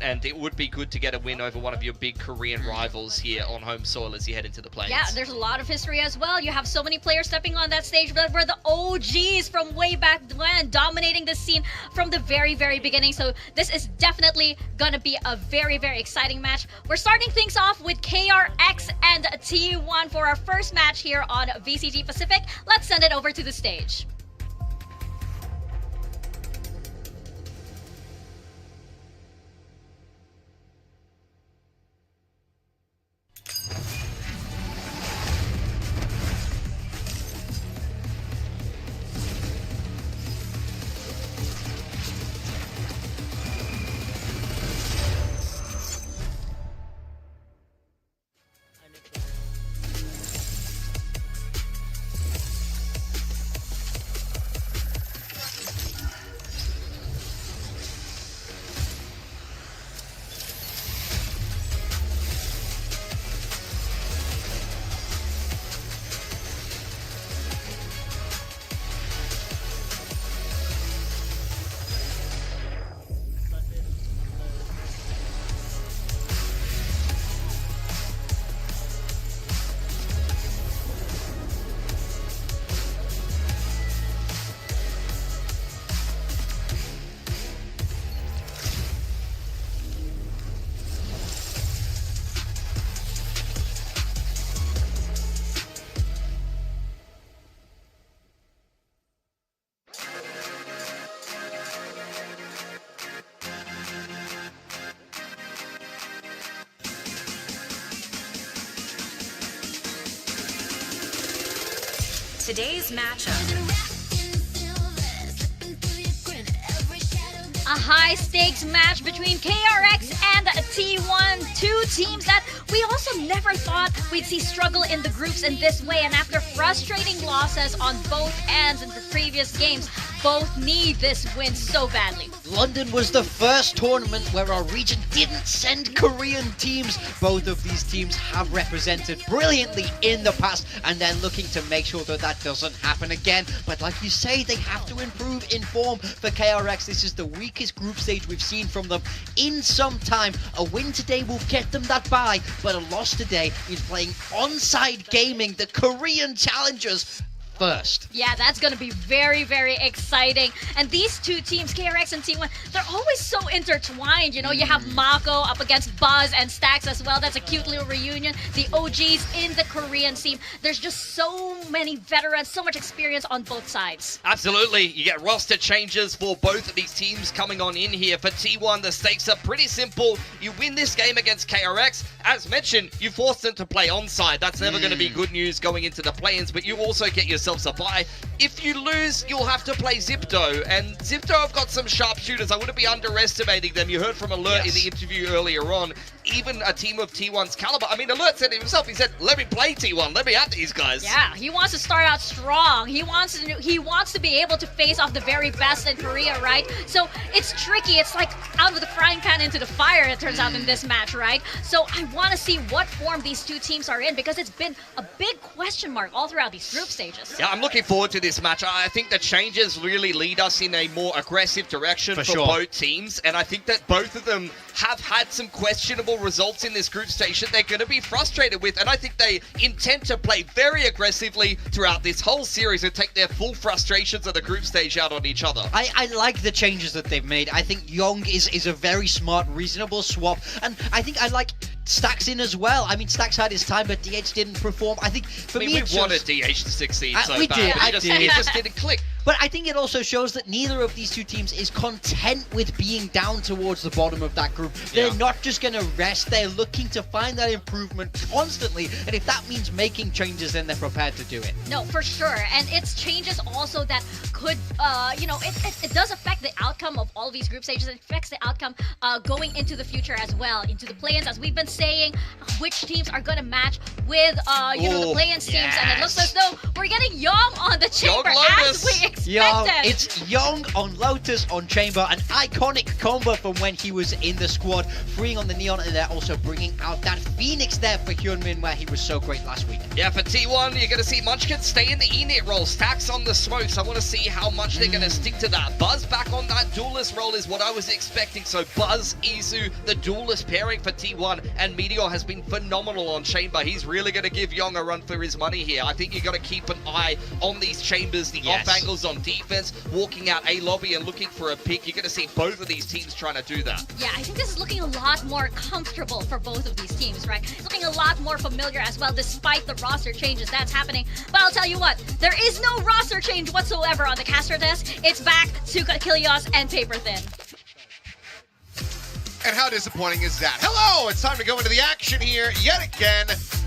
tournament, and it would be good to get a win over one of your big Korean rivals here on home soil as you head into the plains. Yeah, there's a lot of history as well. You have so many players stepping on that stage that were the OGs from way back when, dominating the scene from the very, very beginning. So this is definitely gonna be a very, very exciting match. We're starting things off with KRX and T1 for our first match here on VCT Pacific. Let's send it over to the stage. Today's matchup. A high-stakes match between KRX and T1, two teams that we also never thought we'd see struggle in the groups in this way, and after frustrating losses on both ends in the previous games, both need this win so badly. London was the first tournament where our region didn't send Korean teams. Both of these teams have represented brilliantly in the past, and they're looking to make sure that that doesn't happen again. But like you say, they have to improve in form. For KRX, this is the weakest group stage we've seen from them in some time. A win today will get them that bye, but a loss today is playing Onside Gaming, the Korean challengers, first. Yeah, that's going to be very, very exciting. And these two teams, KRX and T1, they're always so intertwined. You know, you have Mako up against Buzz and Stax as well. That's a cute little reunion. The OGs in the Korean team. There's just so many veterans, so much experience on both sides. Absolutely. You get roster changes for both of these teams coming on in here. For T1, the stakes are pretty simple. You win this game against KRX. As mentioned, you force them to play onside. That's never going to be good news going into the play-ins, but you also get yourself a bye. If you lose, you'll have to play Zipto, and Zipto have got some sharpshooters. I wouldn't be underestimating them. You heard from Alert in the interview earlier on, even a team of T1's caliber. I mean, Alert said it himself, he said, let me play T1, let me at these guys. Yeah, he wants to start out strong. He wants to be able to face off the very best in Korea, right? So it's tricky. It's like out of the frying pan into the fire, it turns out, in this match, right? So I want to see what form these two teams are in, because it's been a big question mark all throughout these group stages. Yeah, I'm looking forward to this match. I think the changes really lead us in a more aggressive direction for both teams, and I think that both of them have had some questionable results in this group stage that they're going to be frustrated with, and I think they intend to play very aggressively throughout this whole series and take their full frustrations of the group stage out on each other. I like the changes that they've made. I think Young is a very smart, reasonable swap, and I think I like Stax in as well. I mean, Stax had his time, but DH didn't perform. I think for me, we wanted DH to succeed so we bad. did. It just didn't click. But I think it also shows that neither of these two teams is content with being down towards the bottom of that group. They're not just going to rest. They're looking to find that improvement constantly. And if that means making changes, then they're prepared to do it. No, for sure. And it's changes also that could, it does affect the outcome of all these group stages. It affects the outcome going into the future as well, into the play-ins. As we've been saying, which teams are going to match with, the play-ins teams. And it looks as though we're getting Young on the chamber as we expected. It's Young on Lotus on Chamber, an iconic combo from when he was in the squad, freeing on the Neon, and they're also bringing out that Phoenix there for Hyunmin, where he was so great last week. Yeah, for T1, you're going to see Munchkin stay in the Enit role, Stacks on the smokes. I want to see how much they're going to stick to that. Buzz back on that duelist role is what I was expecting. So Buzz, Izu, the duelist pairing for T1, and Meteor has been phenomenal on Chamber. He's really going to give Young a run for his money here. I think you got to keep an eye on these chambers, the off angles on defense, walking out A lobby and looking for a pick. You're going to see both of these teams trying to do that. Yeah, I think this is looking a lot more comfortable for both of these teams, right? It's looking a lot more familiar as well, despite the roster changes that's happening. But I'll tell you what, there is no roster change whatsoever on the caster desk. It's back to Kilios and Paper Thin. And how disappointing is that? Hello, it's time to go into the action here yet again.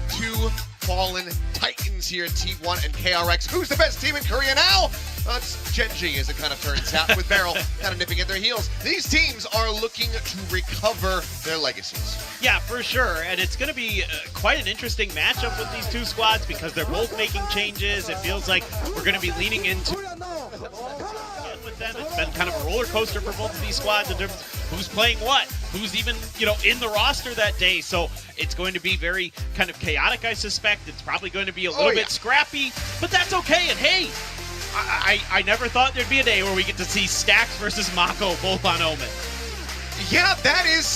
Two fallen titans here, T1 and KRX. Who's the best team in Korea now? It's Genji, as it kind of turns out, with Beryl kind of nipping at their heels. These teams are looking to recover their legacies. Yeah, for sure. And it's going to be quite an interesting matchup with these two squads because they're both making changes. It feels like we're going to be leaning into with them. It's been kind of a roller coaster for both of these squads in terms of who's playing what, who's even, in the roster that day. So it's going to be very kind of chaotic, I suspect. It's probably going to be a little bit scrappy, but that's okay. And hey, I never thought there'd be a day where we get to see Stacks versus Mako both on Omen. Yeah, that is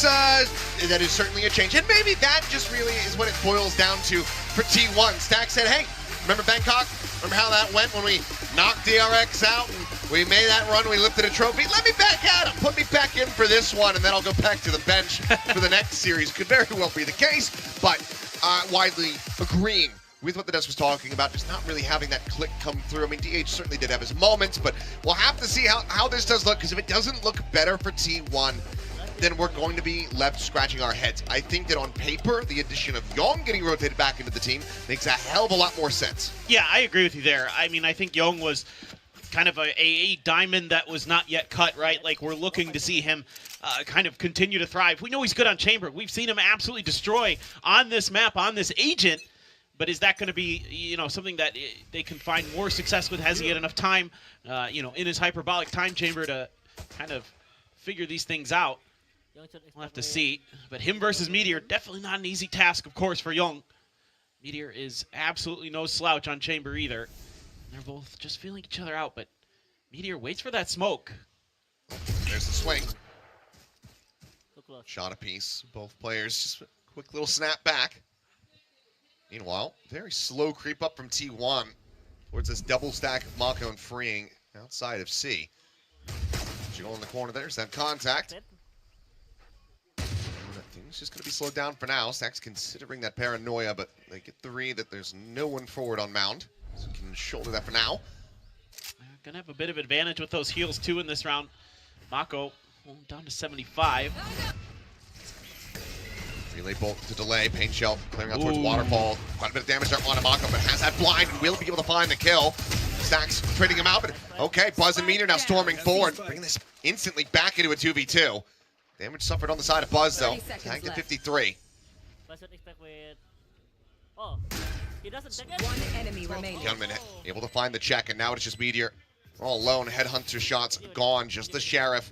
certainly a change. And maybe that just really is what it boils down to for T1. Stacks said, hey, remember Bangkok? Remember how that went when we knocked KRX out and we made that run, we lifted a trophy? Let me back at him. Put me back in for this one, and then I'll go back to the bench for the next series. Could very well be the case, but widely agreeing with what the desk was talking about, just not really having that click come through. I mean, DH certainly did have his moments, but we'll have to see how this does look, because if it doesn't look better for T1, then we're going to be left scratching our heads. I think that on paper, the addition of Young getting rotated back into the team makes a hell of a lot more sense. Yeah, I agree with you there. I mean, I think Young was kind of a diamond that was not yet cut, right? Like, we're looking to see him kind of continue to thrive. We know he's good on Chamber. We've seen him absolutely destroy on this map, on this agent. But is that going to be, something that they can find more success with? Has he had enough time, in his hyperbolic time chamber to kind of figure these things out? We'll have to see. But him versus Meteor, definitely not an easy task, of course, for Young. Meteor is absolutely no slouch on chamber either. They're both just feeling each other out, but Meteor waits for that smoke. There's the swing. Shot a piece. Both players just a quick little snap back. Meanwhile, very slow creep up from T1 towards this double stack of Mako and freeing outside of C. Jiggle in the corner, there's that contact. Things just going to be slowed down for now. Stacks considering that paranoia, but they get the read that there's no one forward on mound. So can shoulder that for now. Going to have a bit of advantage with those heals too in this round. Mako down to 75. Relay bolt to delay. Paint shell clearing out towards Waterfall. Quite a bit of damage there on Mako, but has that blind and will be able to find the kill. Stacks trading him out, but okay, Buzz and Meteor now storming forward, bringing this instantly back into a 2v2. Damage suffered on the side of Buzz, though. Tagged at 53. One enemy remaining. Gunman able to find the check, and now it's just Meteor. All alone, headhunter shots gone, just the Sheriff.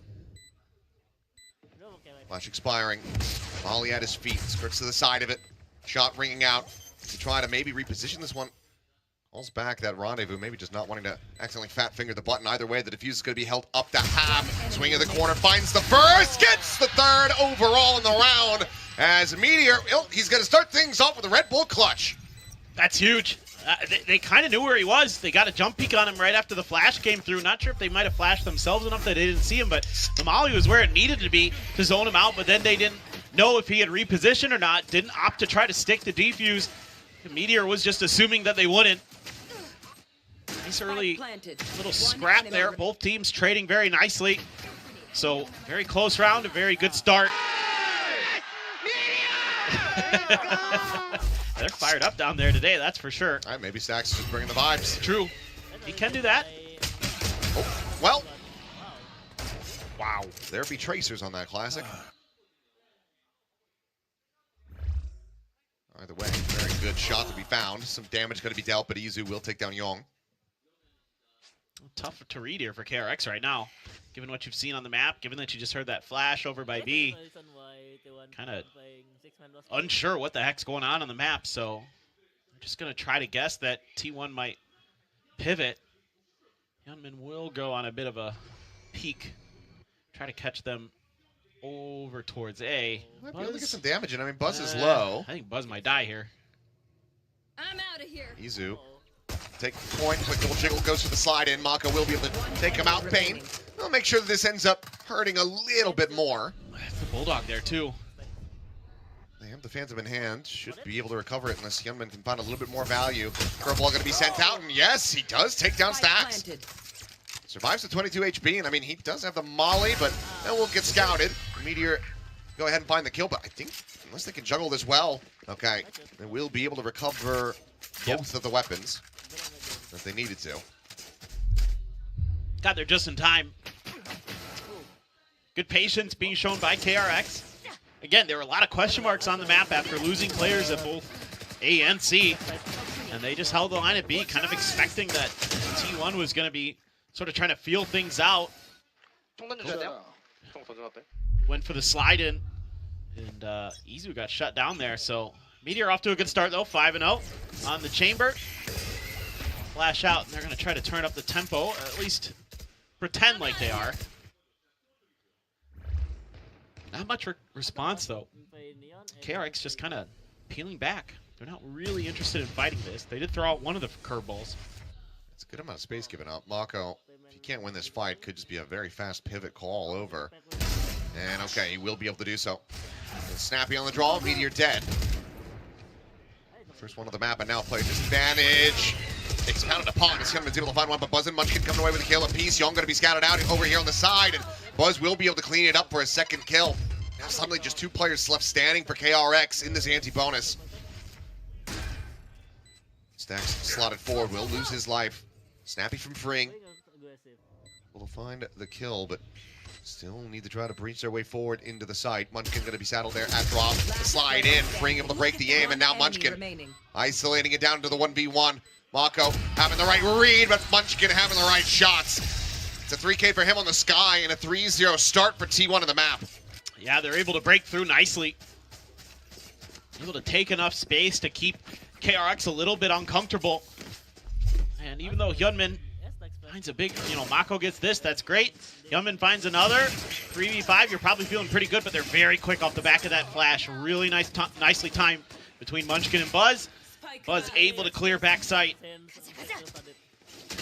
Flash expiring. Molly at his feet, skirts to the side of it. Shot ringing out to try to maybe reposition this one. Calls back that rendezvous, maybe just not wanting to accidentally fat finger the button. Either way, the defuse is going to be held up to half. Swing of the corner, finds the first, gets the third overall in the round. As Meteor, he's going to start things off with a Red Bull clutch. That's huge. They kind of knew where he was. They got a jump peek on him right after the flash came through. Not sure if they might have flashed themselves enough that they didn't see him, but the molly was where it needed to be to zone him out, but then they didn't know if he had repositioned or not. Didn't opt to try to stick the defuse. Meteor was just assuming that they wouldn't. Nice early little scrap there. Both teams trading very nicely. So, very close round, a very good start. They're fired up down there today, that's for sure. All right, maybe Stacks is just bringing the vibes. True. He can do that. Oh, well. Wow. There be tracers on that classic. Either way, very good shot to be found. Some damage going to be dealt, but Izu will take down Young. Tough to read here for KRX right now, given what you've seen on the map, given that you just heard that flash over by B. Kind of unsure what the heck's going on the map, so I'm just going to try to guess that T1 might pivot. Hyunmin will go on a bit of a peek, try to catch them over towards A. Might be able to get some damage in. I mean, Buzz is low. I think Buzz might die here. I'm out of here. Izu take the point. Quick little jiggle goes to the slide in. Mako will be able to take him out. Pain. We'll make sure that this ends up hurting a little bit more. The Bulldog there too. They have the Phantom in hand. Should be able to recover it unless Hyunmin can find a little bit more value. Curveball going to be sent out, and yes, he does take down Stacks. Survives to 22 HP, and I mean, he does have the molly, but that will get scouted. Meteor go ahead and find the kill, but I think unless they can juggle this well, okay, they will be able to recover both of the weapons if they needed to. Got there just in time. Good patience being shown by KRX. Again, there were a lot of question marks on the map after losing players at both A and C, and they just held the line at B, kind of expecting that T1 was going to be sort of trying to feel things out. Went for the slide in, and Izu got shut down there. So Meteor off to a good start though, 5-0 on the chamber. Flash out, and they're going to try to turn up the tempo, or at least pretend like they are. Not much response though. KRX just kind of peeling back. They're not really interested in fighting this. They did throw out one of the curveballs. It's a good amount of space given up. Mako, if he can't win this fight, could just be a very fast pivot call over. And okay, he will be able to do so. And Snappy on the draw, Meteor dead. First one of the map, and now player disadvantage. Expounded upon as Hyunmin's able to find one, but Buzz and Munchkin coming away with a kill apiece. Young going to be scouted out over here on the side, and Buzz will be able to clean it up for a second kill. Now suddenly just 2 players left standing for KRX in this anti-bonus. Stacks slotted forward, will lose his life. Snappy from freeing. Will find the kill, but still need to try to breach their way forward into the site. Munchkin going to be saddled there at drop. The slide in, freeing able to break the aim, and now Munchkin isolating it down to the 1v1. Mako having the right read, but Munchkin having the right shots. It's a 3K for him on the sky and a 3-0 start for T1 on the map. Yeah, they're able to break through nicely. Able to take enough space to keep KRX a little bit uncomfortable. And even though Hyunmin finds a big, Mako gets this, that's great. Hyunmin finds another. 3v5, you're probably feeling pretty good, but they're very quick off the back of that flash. Really nicely timed between Munchkin and Buzz. Buzz able to clear backside.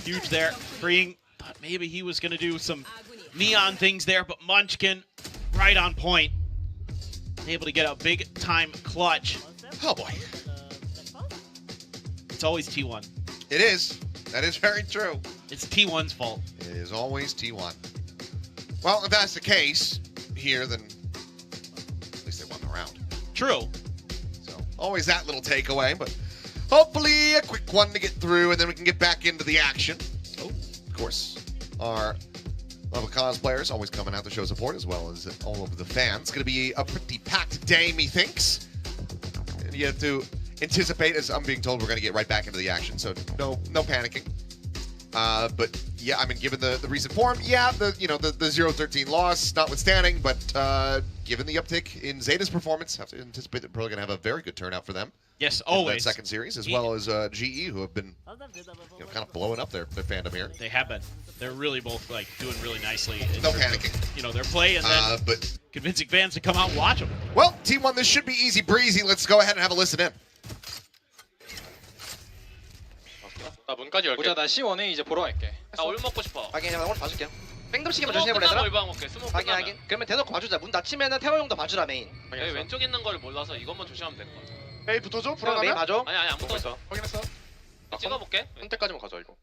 Huge there, freeing. Thought maybe he was going to do some neon things there, but Munchkin right on point. Able to get a big time clutch. Oh boy. It's always T1. It is. That is very true. It's T1's fault. It is always T1. Well, if that's the case here, then at least they won the round. True. So always that little takeaway, but hopefully a quick one to get through, and then we can get back into the action. Oh, of course, our level cosplayers always coming out to show support, as well as all of the fans. It's going to be a pretty packed day, methinks. And you have to anticipate, as I'm being told, we're going to get right back into the action, so no panicking. But yeah, I mean, given the recent form, yeah, the 0-13 loss notwithstanding, but given the uptick in Zeta's performance, have to anticipate that we're probably going to have a very good turnout for them. Yes, in always. that second series, as well as GE, who have been kind of blowing up their fandom here. They have been. They're really both doing really nicely. No panicking. Their play, and then but convincing fans to come out and watch them. Well, T1, this should be easy breezy. Let's go ahead and have a listen in. 나 문까지 열게. 보자, 나 C1에 이제 보러 갈게. 나 올 먹고 싶어. 확인, 오늘 봐줄게요. 뺑덤시기만 스모크 조심해볼래, 끝나고 얘들아? 올방 먹게. 스모크 확인, 끝나면. 확인. 그러면 대놓고 봐주자. 문 닫히면은 테러 용도 봐주라, 메인. 여기 왼쪽 있는 걸 몰라서 이것만 조심하면 될 것 같아. 에이, 붙어줘? 메인 불안하면? 봐줘. 아니 안 붙어. 확인했어. 찍어볼게. 선택까지만 가자, 이거.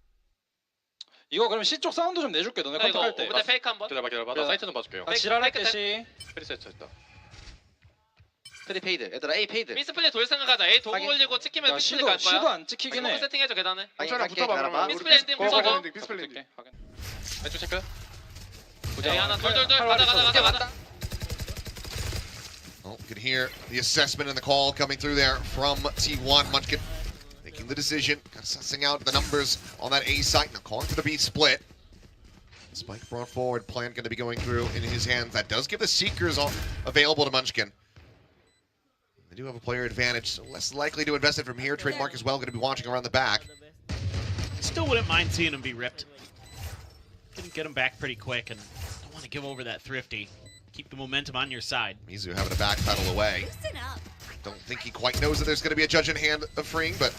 이거 그럼 C 쪽 사운드 좀 내줄게, 너네 컨택할 때. 오브데 페이크 한번. 기다려봐. 나 사이트 좀 봐줄게요. 나 지랄할게, C. 프리셋 됐다. 프리 페이드. 얘들아, A 페이드. 미스플레이 돌 생각하자. A 도구 확인. 걸리고 찍히면 야, 미스플레이 갈 C도 거야. 안 찍히긴 스모크 해. 세팅해줘 계단에. 확인, 기다려봐. 미스플레이 엔딩 붙여줘. 디스플레이. 확인. 왼쪽 체크. 보자. A 하나 돌돌돌 가자. Well, you can hear the assessment and the call coming through there from T1. Munchkin making the decision, kind of sussing out the numbers on that A site. Now calling for the B split. Spike brought forward, plant going to be going through in his hands. That does give the Seekers all available to Munchkin. They do have a player advantage, so less likely to invest it from here. Trademark as well, going to be watching around the back. Still wouldn't mind seeing him be ripped. Can get him back pretty quick, and don't want to give over that thrifty. Keep the momentum on your side. Mizu having to backpedal away. Don't think he quite knows that there's going to be a judge in hand of freeing, but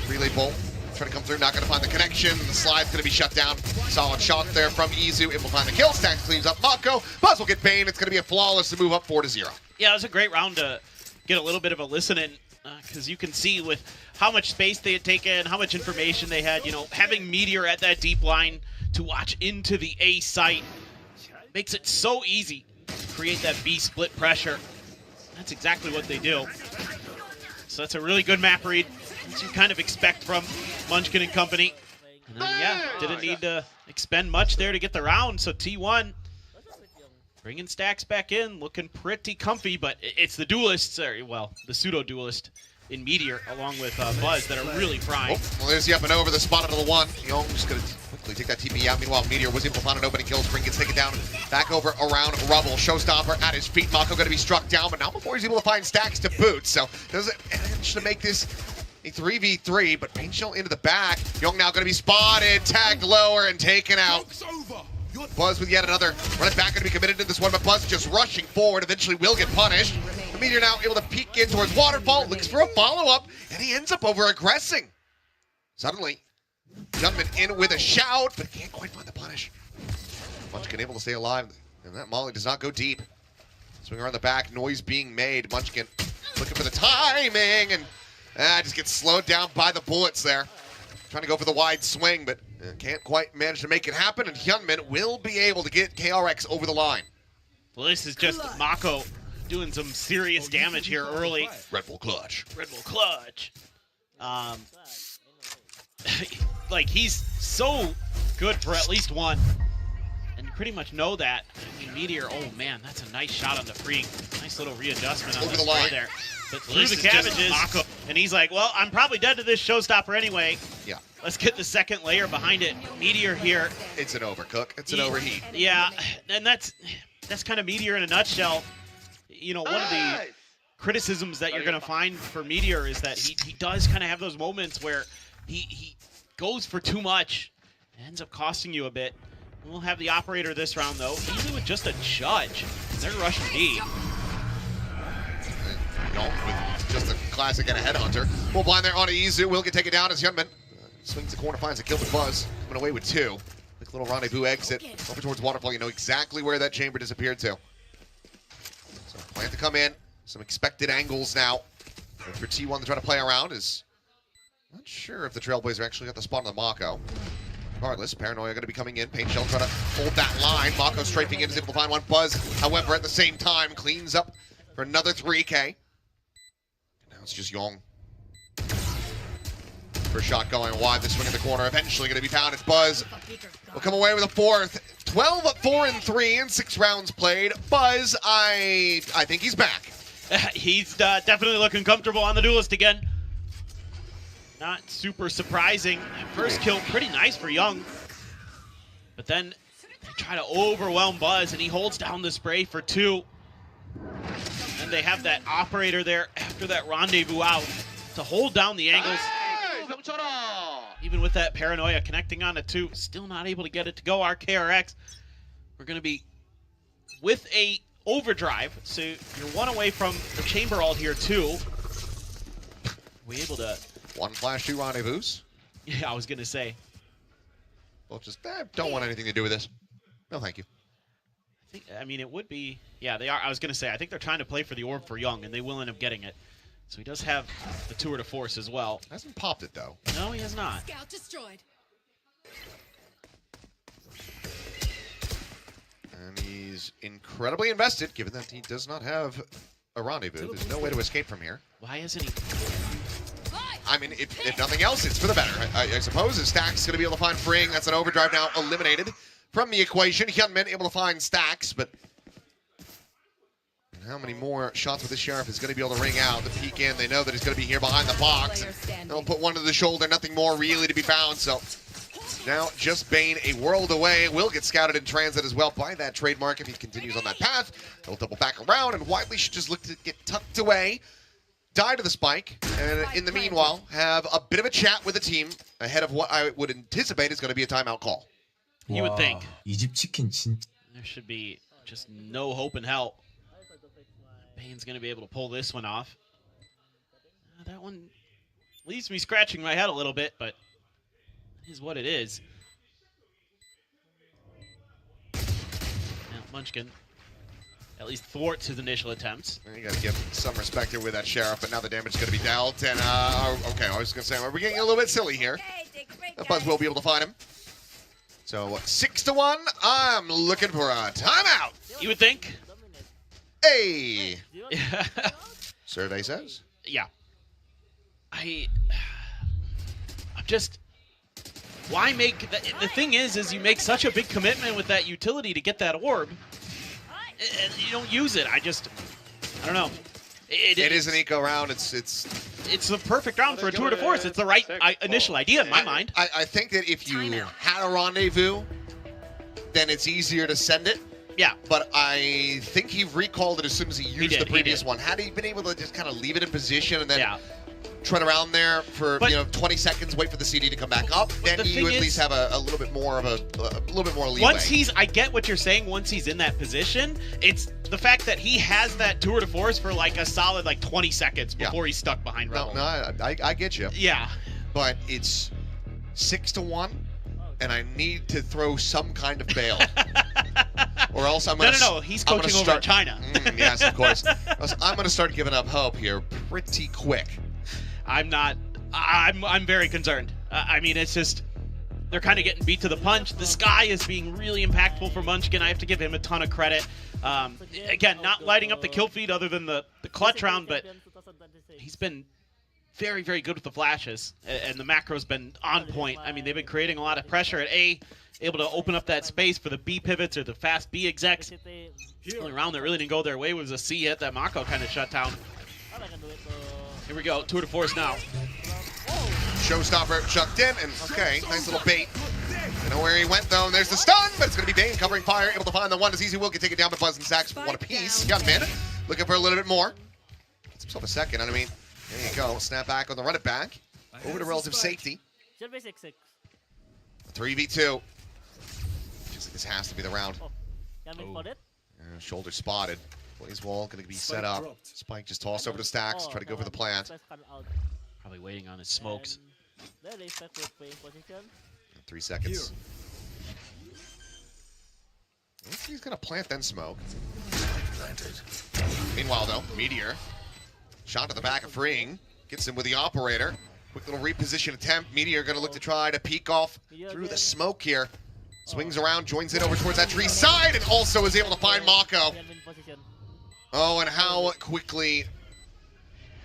relay bolt trying to come through, not going to find the connection. The slide's going to be shut down. Solid shot there from Izu, able to find the kill. Stacks cleans up Mako. Buzz will get Bane. It's going to be a flawless to move up 4-0. Yeah, it was a great round to get a little bit of a listen in, because you can see with how much space they had taken, how much information they had, you know, having Meteor at that deep line to watch into the A site makes it so easy to create that B split pressure. That's exactly what they do. So that's a really good map read, as you kind of expect from Munchkin and company. And then, yeah, didn't need to expend much there to get the round, so T1 bringing Stacks back in, looking pretty comfy, but it's the duelists, or, well, the pseudo-duelist in Meteor, along with Buzz, that are really frying. Oh, well, there's the up and over, the spot into the one. Young's going to quickly take that TP out. Meanwhile, Meteor was able to find an opening kill. Spring gets taken down, back over around Rubble. Showstopper at his feet. Mako going to be struck down, but not before he's able to find Stacks to boot. So does it manage to make this a 3v3, but Pain Shell into the back. Young now going to be spotted, tagged lower, and taken out. Buzz with yet another running back, going to be committed to this one, but Buzz just rushing forward, eventually will get punished. The Meteor now able to peek in towards Waterfall, looks for a follow-up, and he ends up over-aggressing. Suddenly, Gunman in with a shout, but can't quite find the punish. Munchkin able to stay alive, and that Molly does not go deep. Swing around the back, noise being made. Munchkin looking for the timing, and just gets slowed down by the bullets there. Trying to go for the wide swing, but can't quite manage to make it happen, and Hyunmin will be able to get KRX over the line. Well, this is just Mako doing some serious damage here early. Red Bull clutch. Red Bull clutch. Like, he's so good for at least one. And you pretty much know that. I mean, Meteor, oh man, that's a nice shot on the freak. Nice little readjustment on Over the the line there. But through the cabbages, and he's like, well, I'm probably dead to this showstopper anyway. Yeah. Let's get the second layer behind it. Meteor here. It's an overcook. It's an overheat. Yeah, and that's kind of Meteor in a nutshell. You know, one of the criticisms that you're going to find for Meteor is that he does kind of have those moments where he goes for too much and ends up costing you a bit. We'll have the operator this round, though, easily with just a judge. They're rushing D. No, with just a classic and a headhunter. Full blind there on Izu. Will get taken down as Hyunmin swings the corner, finds a kill with Buzz. Coming away with two. Quick little rendezvous exit over towards Waterfall. You know exactly where that chamber disappeared to. So plan to come in. Some expected angles now. And for T1 to try to play around is not sure if the Trailblazer actually got the spot on the Mako. Regardless, Paranoia going to be coming in. Pain Shell trying to hold that line. Mako strafing in is able to find one. Buzz, however, at the same time, cleans up for another 3K. Now it's just Young. First shot going wide. The swing in the corner. Eventually going to be found. It's Buzz. Will come away with a fourth. 12-4-3 in 6 rounds played. Buzz, I think he's back. He's definitely looking comfortable on the duelist again. Not super surprising. First kill, pretty nice for Young. But then they try to overwhelm Buzz, and he holds down the spray for 2. And they have that operator there after that rendezvous out to hold down the angles. Even with that Paranoia connecting on to 2, still not able to get it to go. Our KRX, we're going to be with a overdrive, so you're 1 away from the chamber ult here too. We able to 1 flash, 2 rendezvous. Yeah, I was gonna say. Well, just don't want anything to do with this. No, thank you. I mean, it would be. Yeah, they are. I was gonna say. I think they're trying to play for the orb for Young, and they will end up getting it. So he does have the tour de force as well. Hasn't popped it though. No, he has not. Scout destroyed. And he's incredibly invested, given that he does not have a rendezvous. There's no way to escape from here. Why isn't he? I mean, if nothing else, it's for the better. I suppose his Stacks going to be able to find freeing. That's an overdrive now eliminated from the equation. Hyunmin able to find Stacks, but how many more shots with this Sheriff is going to be able to ring out? The peek in, they know that he's going to be here behind the box. They'll put one to the shoulder, nothing more really to be found. So Now, just Bane a world away. Will get scouted in transit as well by that trademark if he continues on that path. He'll double back around, and Wiley should just look to get tucked away, die to the spike, and in the meanwhile, have a bit of a chat with the team ahead of what I would anticipate is going to be a timeout call. You would think. 이 집 치킨 진짜. There should be just no hope in hell. Bane's going to be able to pull this one off. That one leaves me scratching my head a little bit, but it is what it is. Now, Munchkin at least thwarts his initial attempts. You got to give some respect here with that Sheriff, but now the damage is going to be dealt. And, okay, I was going to say, we're getting a little bit silly here. Buzz will be able to find him. So, 6-1, I'm looking for a timeout. You would think. Hey! Survey says. Yeah. I'm just... Why make... The thing is you make such a big commitment with that utility to get that orb, and you don't use it. I don't know. It is an eco round. It's the perfect round for a tour de force. It's the right initial idea in my mind. I think that if you had a rendezvous, then it's easier to send it. Yeah. But I think he recalled it as soon as he used the previous one. Had he been able to just kind of leave it in position and then tread around there for 20 seconds, wait for the CD to come back up, then you at least have a little bit more of a little bit more leeway. I get what you're saying. Once he's in that position, it's the fact that he has that tour de force for like a solid 20 seconds before he's stuck behind Rebel. No, I get you. Yeah. But it's 6-1, and I need to throw some kind of bail. Or else I'm going to... No, he's coaching over China. Yes, of course. I'm going to start giving up hope here pretty quick. I'm not. I'm very concerned. I mean, it's just they're kind of getting beat to the punch. The Sky is being really impactful for Munchkin. I have to give him a ton of credit. Again, not lighting up the kill feed other than the clutch round, but he's been very, very good with the flashes, and the macro's been on point. I mean, they've been creating a lot of pressure at A, able to open up that space for the B pivots or the fast B execs. The only round that really didn't go their way was a C hit that Mako kind of shut down. Here we go, tour de force now. Showstopper chucked in, and okay, nice little bait. I know where he went though, and there's the stun, but it's going to be Bane covering fire, able to find the one as easy will get taken down by Buzz and Sax, one apiece. Gunman looking for a little bit more. Gets himself a second, I mean, there you go, snap back on the run it back. Over to relative safety. 3v2. Just like this has to be the round. Shoulder spotted. Blaze wall going to be set up. Spike just tossed over to Stacks, try to go for the plant. Probably waiting on his smokes. 3 seconds. He's going to plant then smoke. Meanwhile though, Meteor. Shot to the back of Freeing. Gets him with the operator. Quick little reposition attempt. Meteor going to look to try to peek off through the smoke here. Swings around, joins in over towards that tree side, and also is able to find Mako. Oh, and how quickly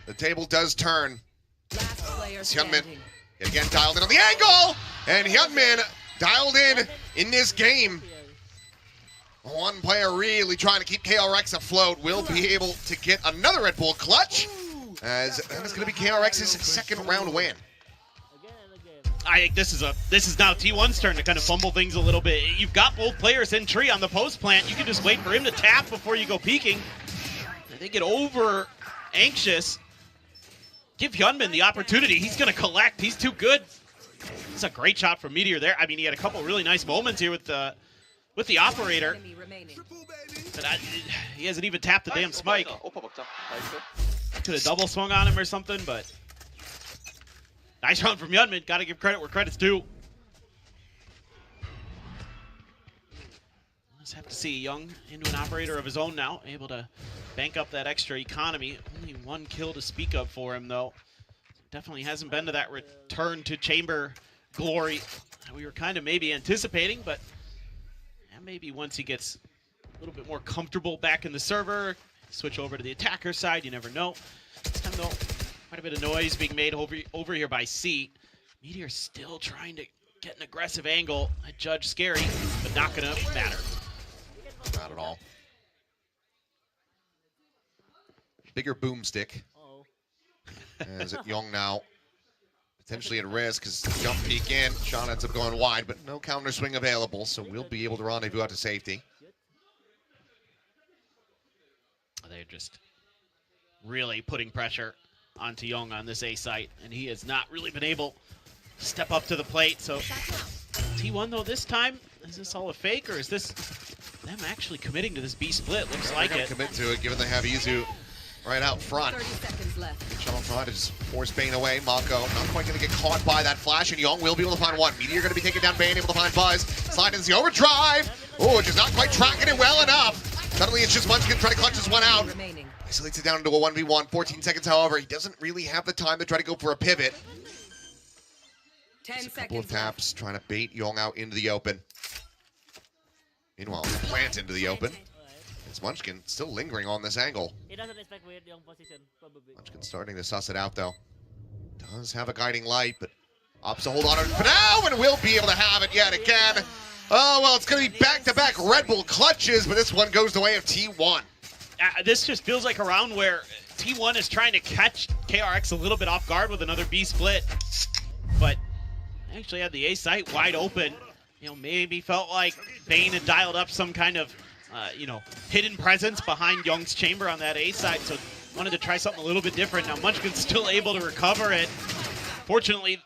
the table does turn. Hyunmin yet again dialed in on the angle, and Hyunmin dialed in this game. One player really trying to keep KRX afloat will be able to get another Red Bull clutch, as that is going to be KRX's second round win. I think this is now T1's turn to kind of fumble things a little bit. You've got both players in tree on the post plant. You can just wait for him to tap before you go peeking. They get over anxious. Give Hyunmin the opportunity. He's going to collect. He's too good. It's a great shot from Meteor there. I mean, he had a couple really nice moments here with the operator. But he hasn't even tapped the damn spike. Could have double swung on him or something, but nice run from Hyunmin. Got to give credit where credit's due. Just have to see Young into an operator of his own now, able to bank up that extra economy. Only one kill to speak of for him, though. Definitely hasn't been to that return to chamber glory we were kind of maybe anticipating, but maybe once he gets a little bit more comfortable back in the server, switch over to the attacker side, you never know. This time, though, quite a bit of noise being made over here by C. Meteor still trying to get an aggressive angle at Judge Scary, but not going to matter. Not at all. Bigger boomstick. As it Young now potentially at risk because jump peek in. Shot ends up going wide, but no counter swing available, so we'll be able to rendezvous out to safety. They're just really putting pressure onto Young on this A site, and he has not really been able to step up to the plate. So T1 though this time, is this all a fake or is this them actually committing to this B split? Looks like it. Commit to it, given they have Izu right out front. 30 seconds left. Sean trying to just force Bane away. Mako not quite going to get caught by that flash, and Young will be able to find one. Meteor going to be taking down Bane, able to find Buzz. Slide into the overdrive. Oh, just not quite tracking it well enough. Suddenly it's just Munchkin trying to clutch this one out. Remaining. Isolates it down into a 1v1. 14 seconds, however. He doesn't really have the time to try to go for a pivot. 10 Just a couple seconds of taps trying to bait Young out into the open. Meanwhile, plant into the open. It's Munchkin still lingering on this angle. He doesn't expect weird young position, probably. Munchkin starting to suss it out, though. Does have a guiding light, but opts to hold on for now and will be able to have it yet again. Oh, well, it's going to be back-to-back Red Bull clutches, but this one goes the way of T1. This just feels like a round where T1 is trying to catch KRX a little bit off guard with another B split, but actually had the A site wide open. You know, maybe felt like Bane had dialed up some kind of, hidden presence behind Young's chamber on that A site, so wanted to try something a little bit different. Now Munchkin's still able to recover it. Fortunately,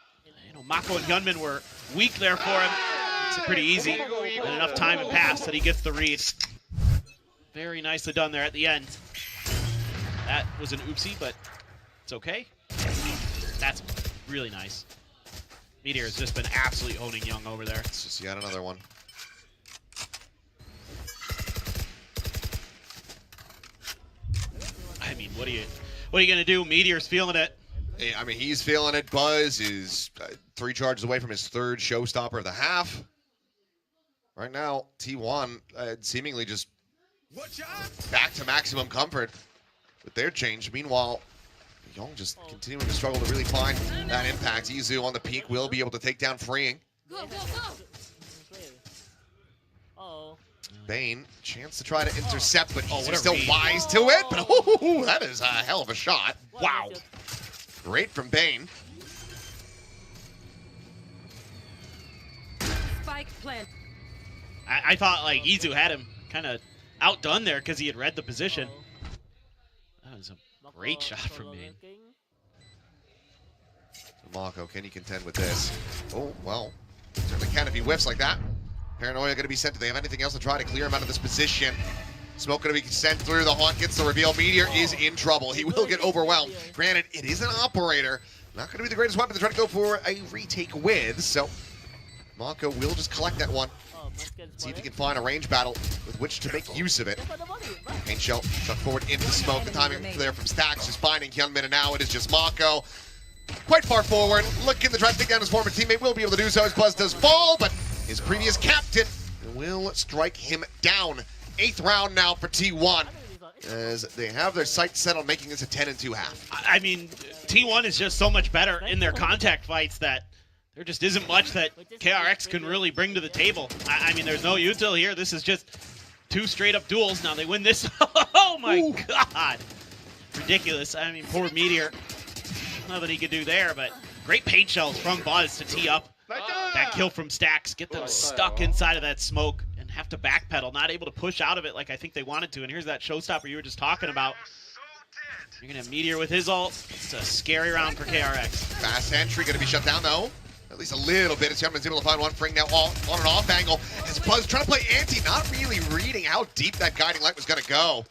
Mako and Hyunmin were weak there for him. It's pretty easy, and enough time had passed that he gets the read. Very nicely done there at the end. That was an oopsie, but it's okay. That's really nice. Meteor has just been absolutely owning Young over there. It's just yet another one. I mean, what are you gonna do? Meteor's feeling it. I mean, he's feeling it. Buzz is 3 charges away from his 3rd showstopper of the half. Right now, T1 seemingly just back to maximum comfort with their change. Meanwhile, Young just continuing to struggle to really find that impact. Izu on the peak will be able to take down Freeing. Oh. Bane, chance to try to intercept, but what he's a still read. wise to it. But that is a hell of a shot. Wow. Great from Bane. Spike plant. I thought like Izu had him kind of outdone there because he had read the position. That was a great shot from Bane. Mako, can you contend with this? Oh, well, certainly can if he whiffs like that. Paranoia going to be sent. Do they have anything else to try to clear him out of this position? Smoke going to be sent through. The Haunt gets the reveal. Meteor is in trouble. He will get overwhelmed. Granted, it is an operator. Not going to be the greatest weapon to try to go for a retake with, so Mako will just collect that one. See if he can find a range battle with which to make use of it. Paint Shell shot forward into the smoke. The timing there from Stacks just finding Hyunmin, and now it is just Mako. Quite far forward, looking to try to take down his former teammate. Will be able to do so as Buzz does fall, but his previous captain will strike him down. 8th round now for T1 as they have their sights set on making this a 10-2 half. I mean, T1 is just so much better in their contact fights that there just isn't much that KRX can really bring to the table. I mean, there's no util here. This is just 2 straight-up duels. Now they win this. Oh, my God. Ridiculous. I mean, poor Meteor. Nothing he could do there, but great paint shells from Buzz to tee up that kill from Stacks. Get them stuck inside of that smoke and have to backpedal. Not able to push out of it like I think they wanted to. And here's that showstopper you were just talking about. You're going to have Meteor with his ult. It's a scary round for KRX. Fast entry going to be shut down, though. At least a little bit. As Hyunmin's able to find one. Freeing now on and off angle. As Buzz trying to play anti, not really reading how deep that guiding light was going to go.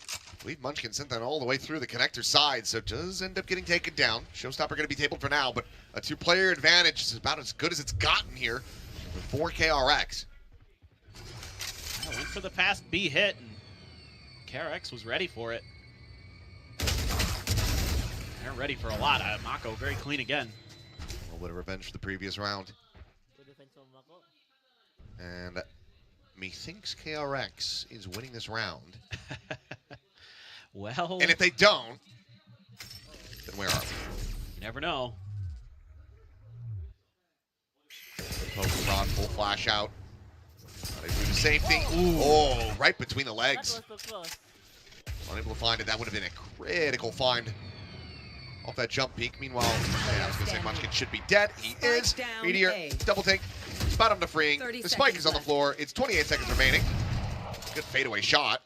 I believe Munchkin sent that all the way through the connector side, so it does end up getting taken down. Showstopper going to be tabled for now, but a 2-player advantage is about as good as it's gotten here for KRX. Went for the fast B hit, and KRX was ready for it. They're ready for a lot. Mako very clean again. A little bit of revenge for the previous round. And methinks KRX is winning this round. Well, And if they don't, then where are we? you never know. Poke rod, full flash out. Not able to do safety. Ooh. Oh, right between the legs. Unable to find it. That would have been a critical find off that jump peak. Meanwhile, I was going to say Munchkin should be dead. He is. down Meteor, A. double take, spot him to freeing. 30 The spike seconds is on the left. floor. It's 28 seconds remaining. Good fadeaway shot.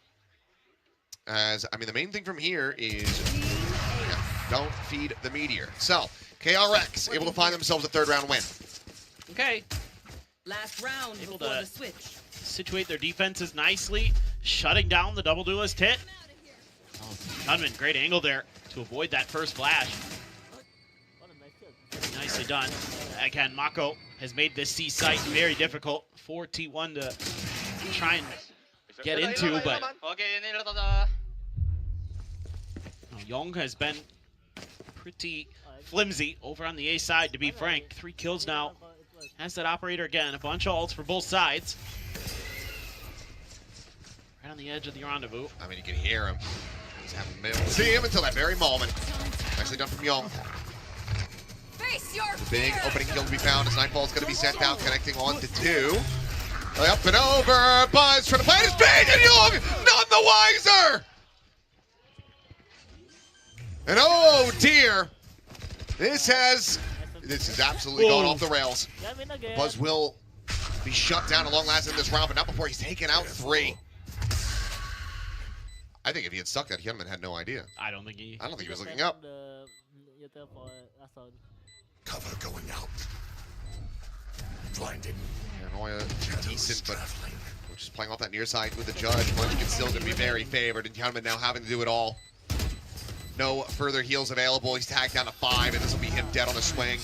As, I mean, the main thing from here is don't feed the Meteor. So, KRX able to find themselves a third round win. Okay. Last round Able before to the switch. situate their defenses nicely, shutting down the double duelist hit. Oh, Gunman, great angle there to avoid that first flash. What a nice kill. Nicely done. Again, Mako has made this C site very difficult for T1 to try and get into, but Young has been pretty flimsy over on the A side, to be frank. 3 kills now. Has that operator again. A bunch of ults for both sides. Right on the edge of the rendezvous. I mean, you can hear him. He's having to see him until that very moment. Nicely done from Young. Face your The big opening kill to be found as Nightfall's going to be sent out, connecting on to 2. Up and over. Buzz trying to play his bait, and Young none the wiser. And oh dear, this has absolutely gone off the rails. Yeah, win again. Buzz will be shut down at long last in this round, but not before he's taken out 3. I think if he had stuck that, Hyunmin had no idea. I don't think he... I don't think he was looking up. Cover going out. Blinded. Paranoia, decent, but we're just playing off that near side with the judge. Munchkin still going to be very favored, and Hyunmin now having to do it all. No further heals available. He's tagged down to 5, and this will be him dead on a swing.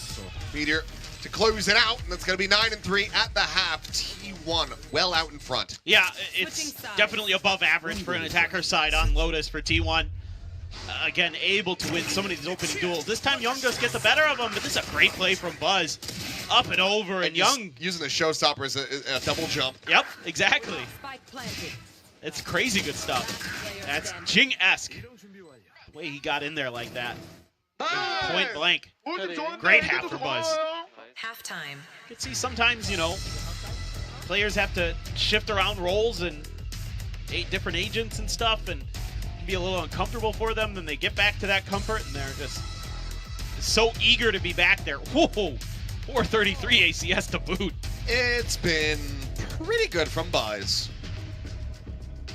Meteor to close it out, and that's going to be 9-3 at the half. T1 well out in front. Yeah, it's definitely above average for an attacker side on Lotus for T1. Again, able to win some of these opening duels. This time Young does get the better of him, but this is a great play from Buzz. Up and over, and Young... Using the showstopper as a double jump. Yep, exactly. Spike planted. It's crazy good stuff. That's Jing-esque. The way he got in there like that. Point blank. Great half for Buzz. Halftime. You can see sometimes, you know, players have to shift around roles and 8 different agents and stuff, and it can be a little uncomfortable for them. Then they get back to that comfort, and they're just so eager to be back there. Whoa, 433 ACS to boot. It's been pretty good from Buzz. It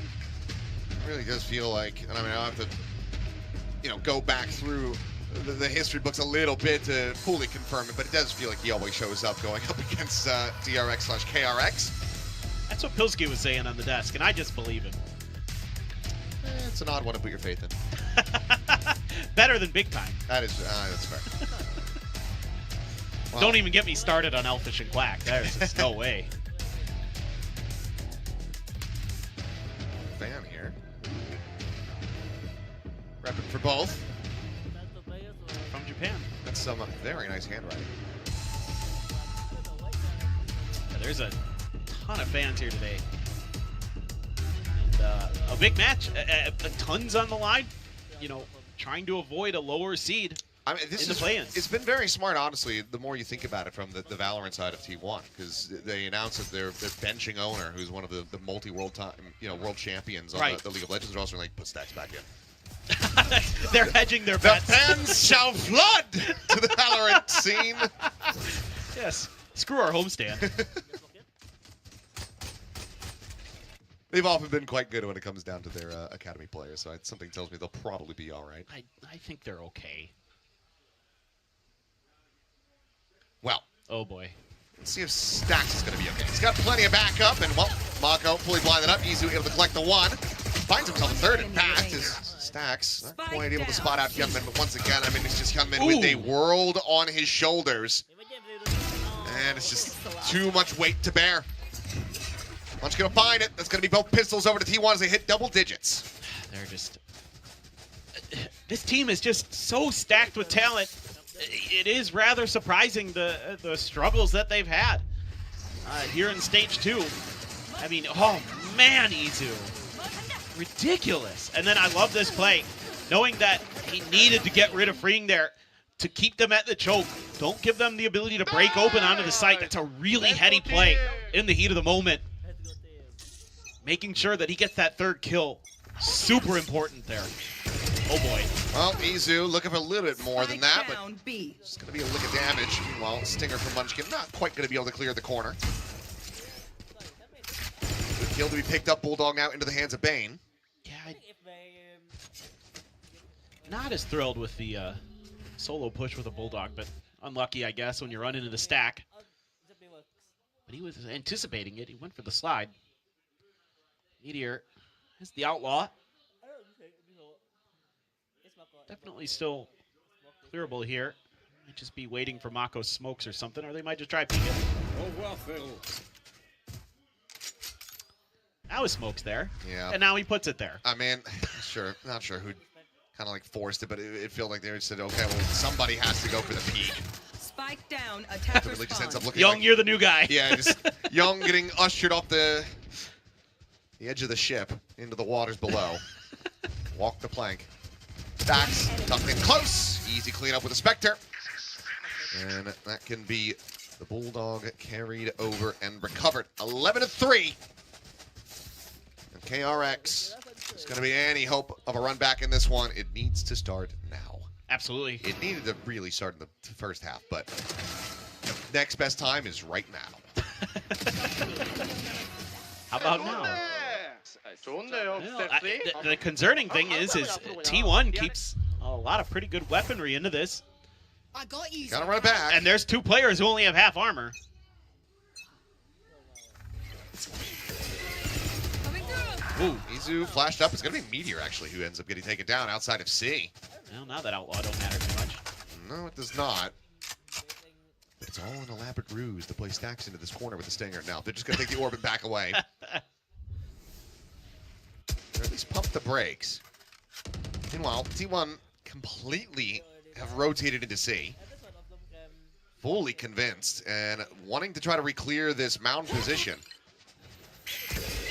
really does feel like, and I mean, I'll have to, you know, go back through the history books a little bit to fully confirm it, but it does feel like he always shows up going up against DRX/KRX. That's what Pilsky was saying on the desk, and I just believe him. It's an odd one to put your faith in. Better than big time. That's fair. Well, Don't even get me started on Elfish and Quack. There's just no way. fan here. Repping for both. From Japan. That's some very nice handwriting. Yeah, there's a ton of fans here today. And a big match. Tons on the line. You know, trying to avoid a lower seed. I mean, this in the play-ins. It's been very smart, honestly, the more you think about it from the Valorant side of T1, because they announced that they're benching Owner, who's one of the multi-world world champions on the League of Legends roster, and like put Stacks back in. They're hedging their bets. The fans shall flood to the Valorant scene. Yes. Screw our homestand. They've often been quite good when it comes down to their academy players, so something tells me they'll probably be all right. I think they're okay. Well. Oh, boy. Let's see if Stacks is going to be okay. He's got plenty of backup, and, well, Mako fully blinded up. Izu able to collect the one. Finds himself a third and fast. Is Stacks not quite able to spot out Hyunmin, but once again, I mean, it's just Hyunmin with a world on his shoulders. And it's just too much weight to bear. Munch going to find it. That's going to be both pistols over to T1 as they hit double digits. They're just... This team is just so stacked with talent. It is rather surprising the struggles that they've had here in stage 2. I mean, oh man, Izu. Ridiculous. And then I love this play, knowing that he needed to get rid of freeing there to keep them at the choke. Don't give them the ability to break open onto the site. That's a really heady play in the heat of the moment. Making sure that he gets that third kill. Super important there. Oh boy. Well, Izu looking for a little bit more than that, but Down B. it's going to be a lick of damage. Meanwhile, Stinger from Munchkin not quite going to be able to clear the corner. Good kill to be picked up. Bulldog now into the hands of Bane. Yeah, not as thrilled with the solo push with a Bulldog, but unlucky, I guess, when you run into the stack. But he was anticipating it. He went for the slide. Meteor is the outlaw. Definitely still clearable here. Might just be waiting for Mako's smokes or something, or they might just try peek it. Now his smoke's there. Yeah. And now he puts it there. I mean, sure, not sure who kind of like forced it, but it felt like they said, okay, well, somebody has to go for the peak. Spike down. It Attacker really just ends up spawn. looking Young, like, you're the new guy. yeah, just Young getting ushered off the edge of the ship into the waters below. Walk the plank. Stacks, tucked in close. Easy cleanup with a Spectre. And that can be the Bulldog carried over and recovered. 11-3. And KRX is going to be any hope of a run back in this one. It needs to start now. Absolutely. It needed to really start in the first half, but next best time is right now. How about now? 좋네요. Well, the concerning thing is T1 keeps a lot of pretty good weaponry into this. I got you. Gotta run it back. And there's two players who only have half armor. Ooh. Izu flashed up. It's going to be Meteor, actually, who ends up getting taken down outside of C. Well, now that outlaw don't matter too much. No, it does not. But it's all an elaborate ruse to play Stacks into this corner with the Stinger. Now, they're just going to take the orbit back away. Or at least pump the brakes. Meanwhile, T1 completely have rotated into C. Fully convinced and wanting to try to re-clear this mound position.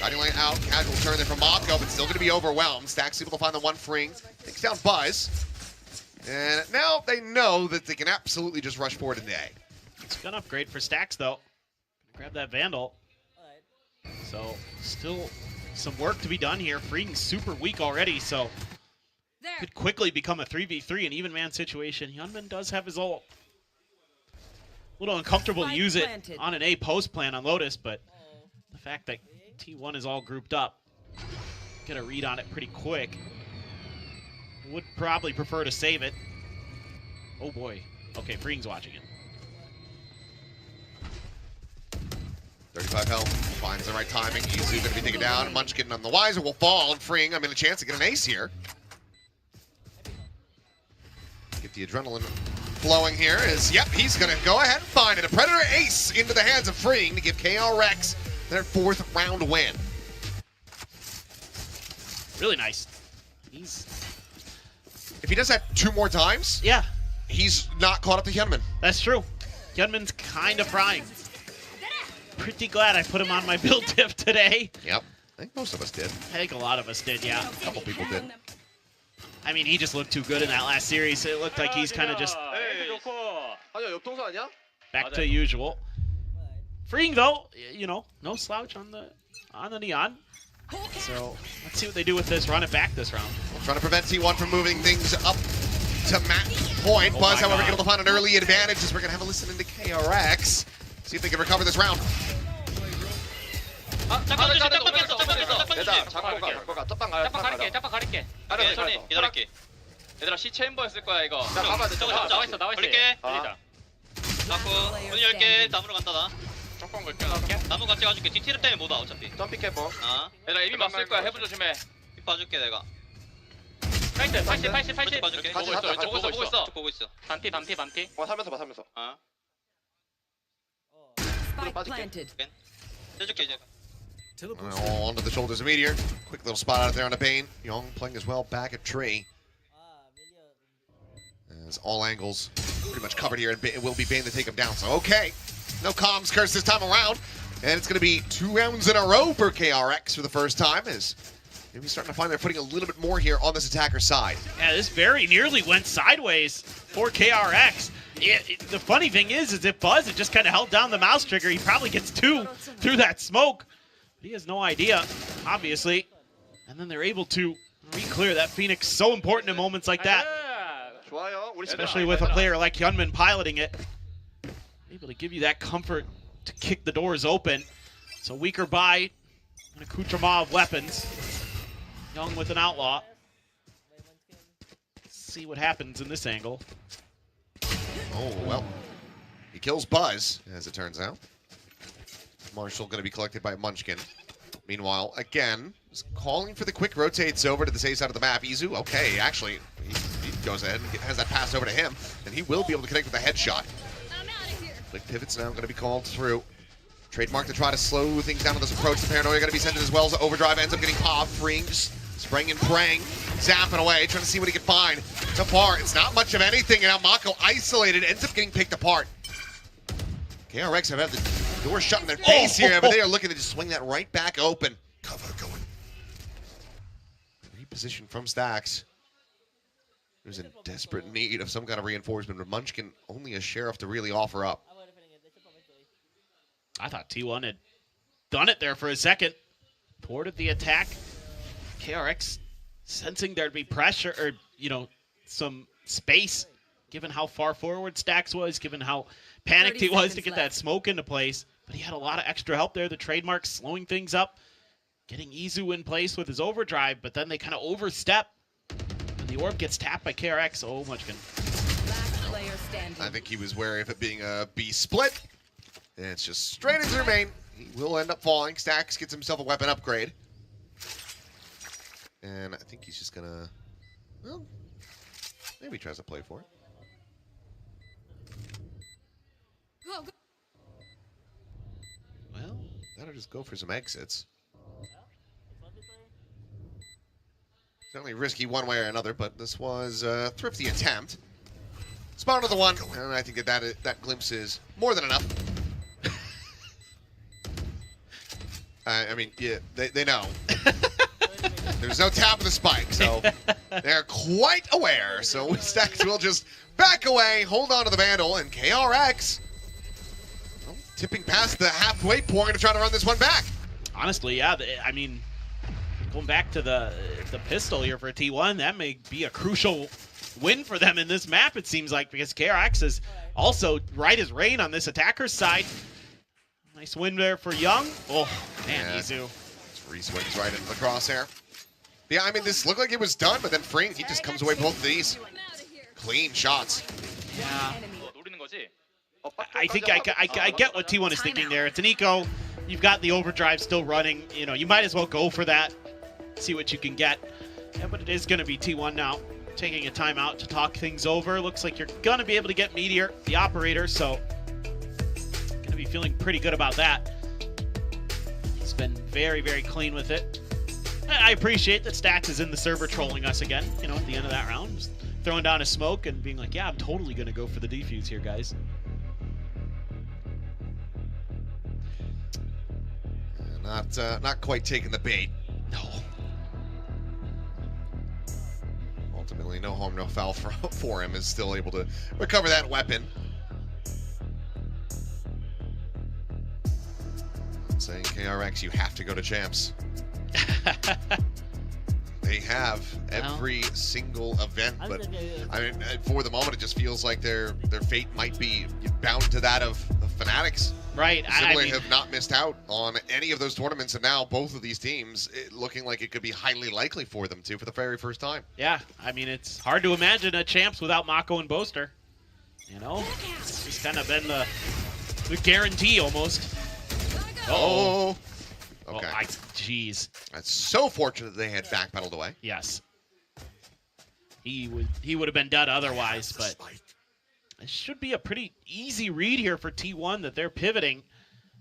Guiding light out, casual turn there from Mako, but still going to be overwhelmed. Stacks able to find the one freeing, takes down Buzz. And now they know that they can absolutely just rush forward today. It's a gun upgrade for Stacks, though. Grab that Vandal. So, still some work to be done here. Freeing super weak already, so could quickly become a 3v3 in even man situation. Hyunmin does have his ult. A little uncomfortable to use it on an A post plan on Lotus, but the fact that T1 is all grouped up, get a read on it pretty quick. Would probably prefer to save it. Oh boy. Okay, Freeing's watching it. 35 health, finds the right timing. Izu going to be taken down. Munchkin on the Wiser will fall, and Freeing, a chance to get an ace here. Get the adrenaline flowing here is, yep, he's going to go ahead and find it. A Predator ace into the hands of Freeing to give KRX their 4th round win. Really nice. If he does that 2 more times, Yeah, he's not caught up to Hyunmin. that's true. Hyunmin's kind of frying. Pretty glad I put him on my build tip today. Yep, I think most of us did. I think a lot of us did, yeah. A couple people did. I mean, he just looked too good in that last series. It looked like he's kind of just 아니야, 옆동선 아니야? back to usual. Freeing though, you know, no slouch on the Neon. So let's see what they do with this. Run it back this round. Trying to prevent T1 from moving things up to match point. Oh Buzz, my however, God. able to find an early advantage as we're going to have a listen into KRX. See if they can recover this round. 잠깐 조심, 짝방 깼어, 짝방 깼어. 얘들아, 잠깐 가. 짝방 가릴게, 짝방 가릴게. 천천히 기다릴게. 얘들아, C 체인버였을 거야, 이거. 야, 가봐, 저거 나와 있어, 나와 있어. 걸릴게. 자꾸 문 열게. 나무로 간다, 나. 짝방 걸게. 나무 같이 가줄게. 뒤티를 때문에 못 와, 어차피. 점픽 해봐. 얘들아, 이미 맞을 거야. 해본 조심해. 힙 봐줄게, 내가. 80. 봐줄게. 보고 있어. 보고 있어. 반티. 살면서 봐, 살면서. Spike planted. 해줄게, 이제. All onto the shoulders of Meteor. Quick little spot out there on the Bane. Young playing as well back at Tree. As all angles pretty much covered here, and it will be Bane to take him down. So, okay. No comms curse this time around. And it's going to be 2 rounds in a row for KRX for the first time, as maybe starting to find their footing a little bit more here on this attacker side. Yeah, this very nearly went sideways for KRX. The funny thing is if Buzz had just kind of held down the mouse trigger, he probably gets 2 through that smoke. But he has no idea, obviously. And then they're able to Re-clear that Phoenix, so important in moments like that. 좋아요. 우리 Especially with a player like Hyunmin piloting it. Able to give you that comfort to kick the doors open. So weaker buy, an accoutrement of weapons. Young with an outlaw. Let's see what happens in this angle. Oh, well. He kills Buzz, as it turns out. Marshall going to be collected by Munchkin. Meanwhile, again, calling for the quick rotates over to the safe side of the map. Izu, okay, actually, he goes ahead and has that pass over to him, and he will be able to connect with a headshot. Quick pivots now going to be called through. Trademark to try to slow things down on this approach. The Paranoia going to be sent in as well as Overdrive ends up getting popped. Freeing, just spraying and praying, zapping away, trying to see what he can find. So far, it's not much of anything, and now Mako isolated, ends up getting picked apart. KRX have had the door shut in their face here, but they are looking to just swing that right back open. Cover going. Reposition from Stacks. Who's in desperate need of some kind of reinforcement, but Munchkin only a sheriff to really offer up. I thought T1 had done it there for a second. Ported the attack. KRX sensing there'd be pressure, or, some space, given how far forward Stacks was, given how panicked he was to get that smoke into place. But he had a lot of extra help there. The Trademark slowing things up, getting Izu in place with his overdrive, but then they kind of overstep. And the orb gets tapped by KRX. Oh, Munchkin. I think he was wary of it being a B split. And it's just straight into the main. He will end up falling. Stacks gets himself a weapon upgrade. And I think he's just gonna, well, maybe he tries to play for it. Well, that'll just go for some exits. Certainly risky one way or another, but this was a thrifty attempt. Spawn to the one, and I think that glimpse is more than enough. I mean, yeah, they know. There's no tap of the spike, so they're quite aware. So Stacks will just back away, hold on to the Vandal, and KRX tipping past the halfway point to try to run this one back. Honestly, yeah. I mean, going back to the pistol here for T1, that may be a crucial win for them in this map, it seems like, because KRX is also right as rain on this attacker's side. Nice win there for Young. Oh, man, Yeah. Izu. Re-swings right into the crosshair. Yeah, I mean, this looked like it was done, but then Freeing, he just comes away with both of these. Clean shots. Yeah. 노리는 거지? I think I get what T1 is thinking there. It's an eco. You've got the overdrive still running. You might as well go for that. See what you can get. Yeah, but it is going to be T1 now. Taking a timeout to talk things over. Looks like you're going to be able to get Meteor, the operator, so going to be feeling pretty good about that. He's been very, very clean with it. I appreciate that Stacks is in the server trolling us again, at the end of that round. Just throwing down a smoke and being like, yeah, I'm totally going to go for the defuse here, guys. Not quite taking the bait. No. Ultimately, no harm, no foul for him. Is still able to recover that weapon. I'm saying KRX, you have to go to champs. They have every single event, but I mean, for the moment, it just feels like their fate might be bound to that of Fanatics. Right. Similarly, I mean, have not missed out on any of those tournaments, and now both of these teams looking like it could be highly likely for them to for the very first time. yeah, I mean, it's hard to imagine a champs without Mako and Boaster. It's just kind of been the guarantee almost. Oh. Okay. Jeez. That's so fortunate they had backpedaled away. Yes. He would have been dead otherwise, but it should be a pretty easy read here for T1 that they're pivoting.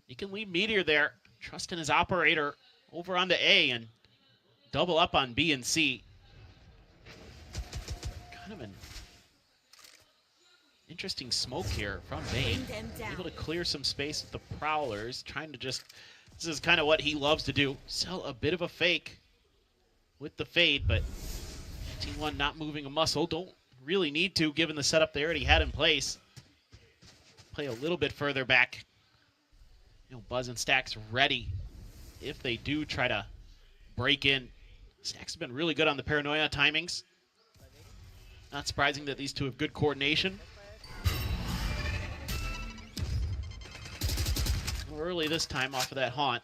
You can leave Meteor there, trust in his operator over onto A and double up on B and C. Kind of an interesting smoke here from Bane. Able to clear some space with the Prowlers, trying to just, this is kind of what he loves to do, sell a bit of a fake with the fade, but T1 not moving a muscle, don't really need to given the setup they already had in place. Play a little bit further back. Buzz and Stacks ready if they do try to break in, Stacks have been really good on the paranoia timings. Not surprising that these two have good coordination. Early this time off of that haunt.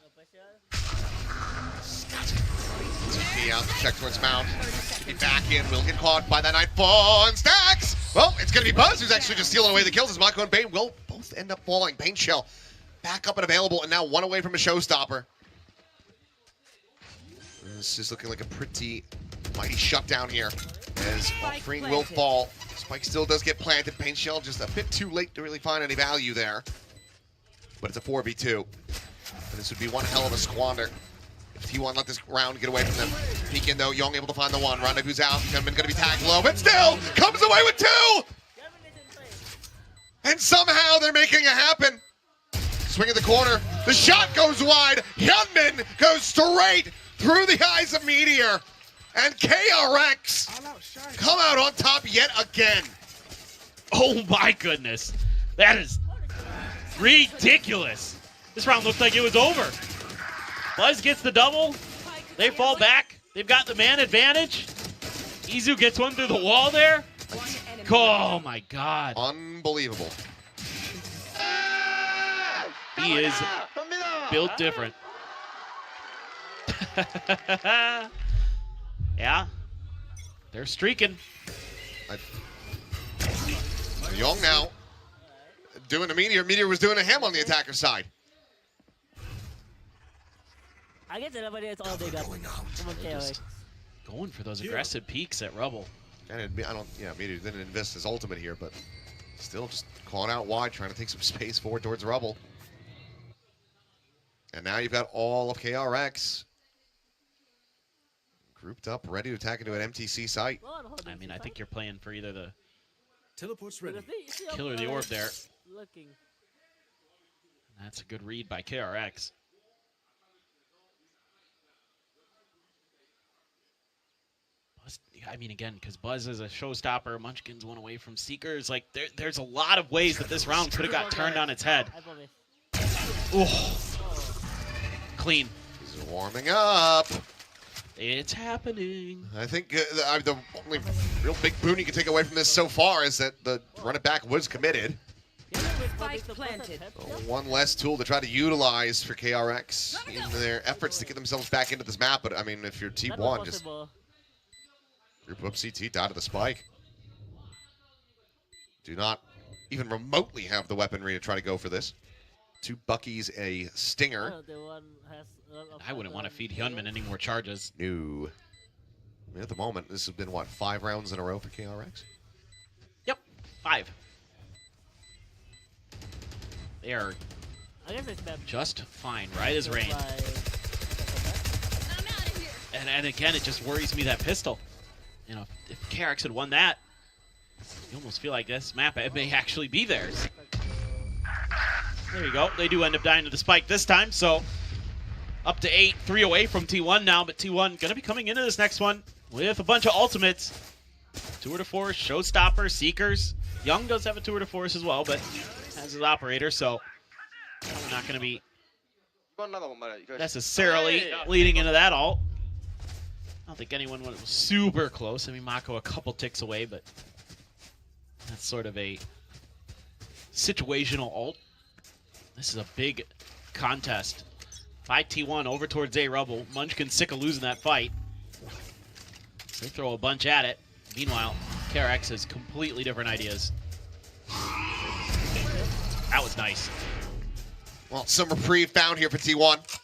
TP out to check towards Mount. TP back in, will get caught by that Nightfall and Stacks. Well, it's going to be Buzz who's actually just stealing away the kills as Mako and Bane will both end up falling. Bane Shell back up and available and now one away from a showstopper. This is looking like a pretty mighty shutdown here as Freeing will fall. Spike still does get planted. Bane Shell just a bit too late to really find any value there. But it's a 4v2. And this would be one hell of a squander if T1 let this round get away from them. Peek in though, Young able to find the one. Rendezvous out. Gunman gonna be tagged low, but still comes away with two! And somehow they're making it happen. Swing at the corner. The shot goes wide. Hyunmin goes straight through the eyes of Meteor. And KRX come out on top yet again. Oh my goodness. That is ridiculous. This round looked like it was over. Buzz gets the double. They fall back. They've got the man advantage. Izu gets one through the wall there. Oh my god. Unbelievable. He is built different. Yeah. They're streaking. Young now doing a Meteor. Meteor was doing a him on the attacker side. I guess everybody is all they got. Come on, KRX. Going for those aggressive peaks at Rubble. Meteor didn't invest his ultimate here, but still just calling out wide, trying to take some space forward towards Rubble. And now you've got all of KRX grouped up, ready to attack into an MTC site. I mean, I think you're playing for either the Teleport's ready. killer or the orb there. Looking. That's a good read by KRX. Buzz, I mean, again, because Buzz is a showstopper, Munchkin's one away from Seekers. Like, there's a lot of ways that this round could have got turned on its head. Ooh. Clean. He's warming up. It's happening. I think the only real big boon you can take away from this so far is that the run it back was committed. Planted. One less tool to try to utilize for KRX in their efforts to get themselves back into this map. But I mean, if you're T1, just group up CT, die to the spike. Do not even remotely have the weaponry to try to go for this. Two Buckies, a Stinger. I wouldn't want to feed Hyunmin any more charges. No. I mean, at the moment, this has been, what, 5 rounds in a row for KRX? Yep, 5. They are just fine, right as rain. And again, it just worries me, that pistol. You know, if KRX had won that, you almost feel like this map, it may actually be theirs. There you go. They do end up dying to the spike this time, so up to 8, 3 away from T1 now, but T1 going to be coming into this next one with a bunch of ultimates. Tour de Force, Showstopper, Seekers. Young does have a Tour de Force as well, but has his operator, so we're not going to be necessarily leading into that ult. I don't think anyone was super close. I mean, Mako a couple ticks away, but that's sort of a situational ult. This is a big contest. 5 T1 over towards A Rubble. Munchkin's sick of losing that fight. They throw a bunch at it. Meanwhile, KRX has completely different ideas. That was nice. Well, some reprieve found here for T1.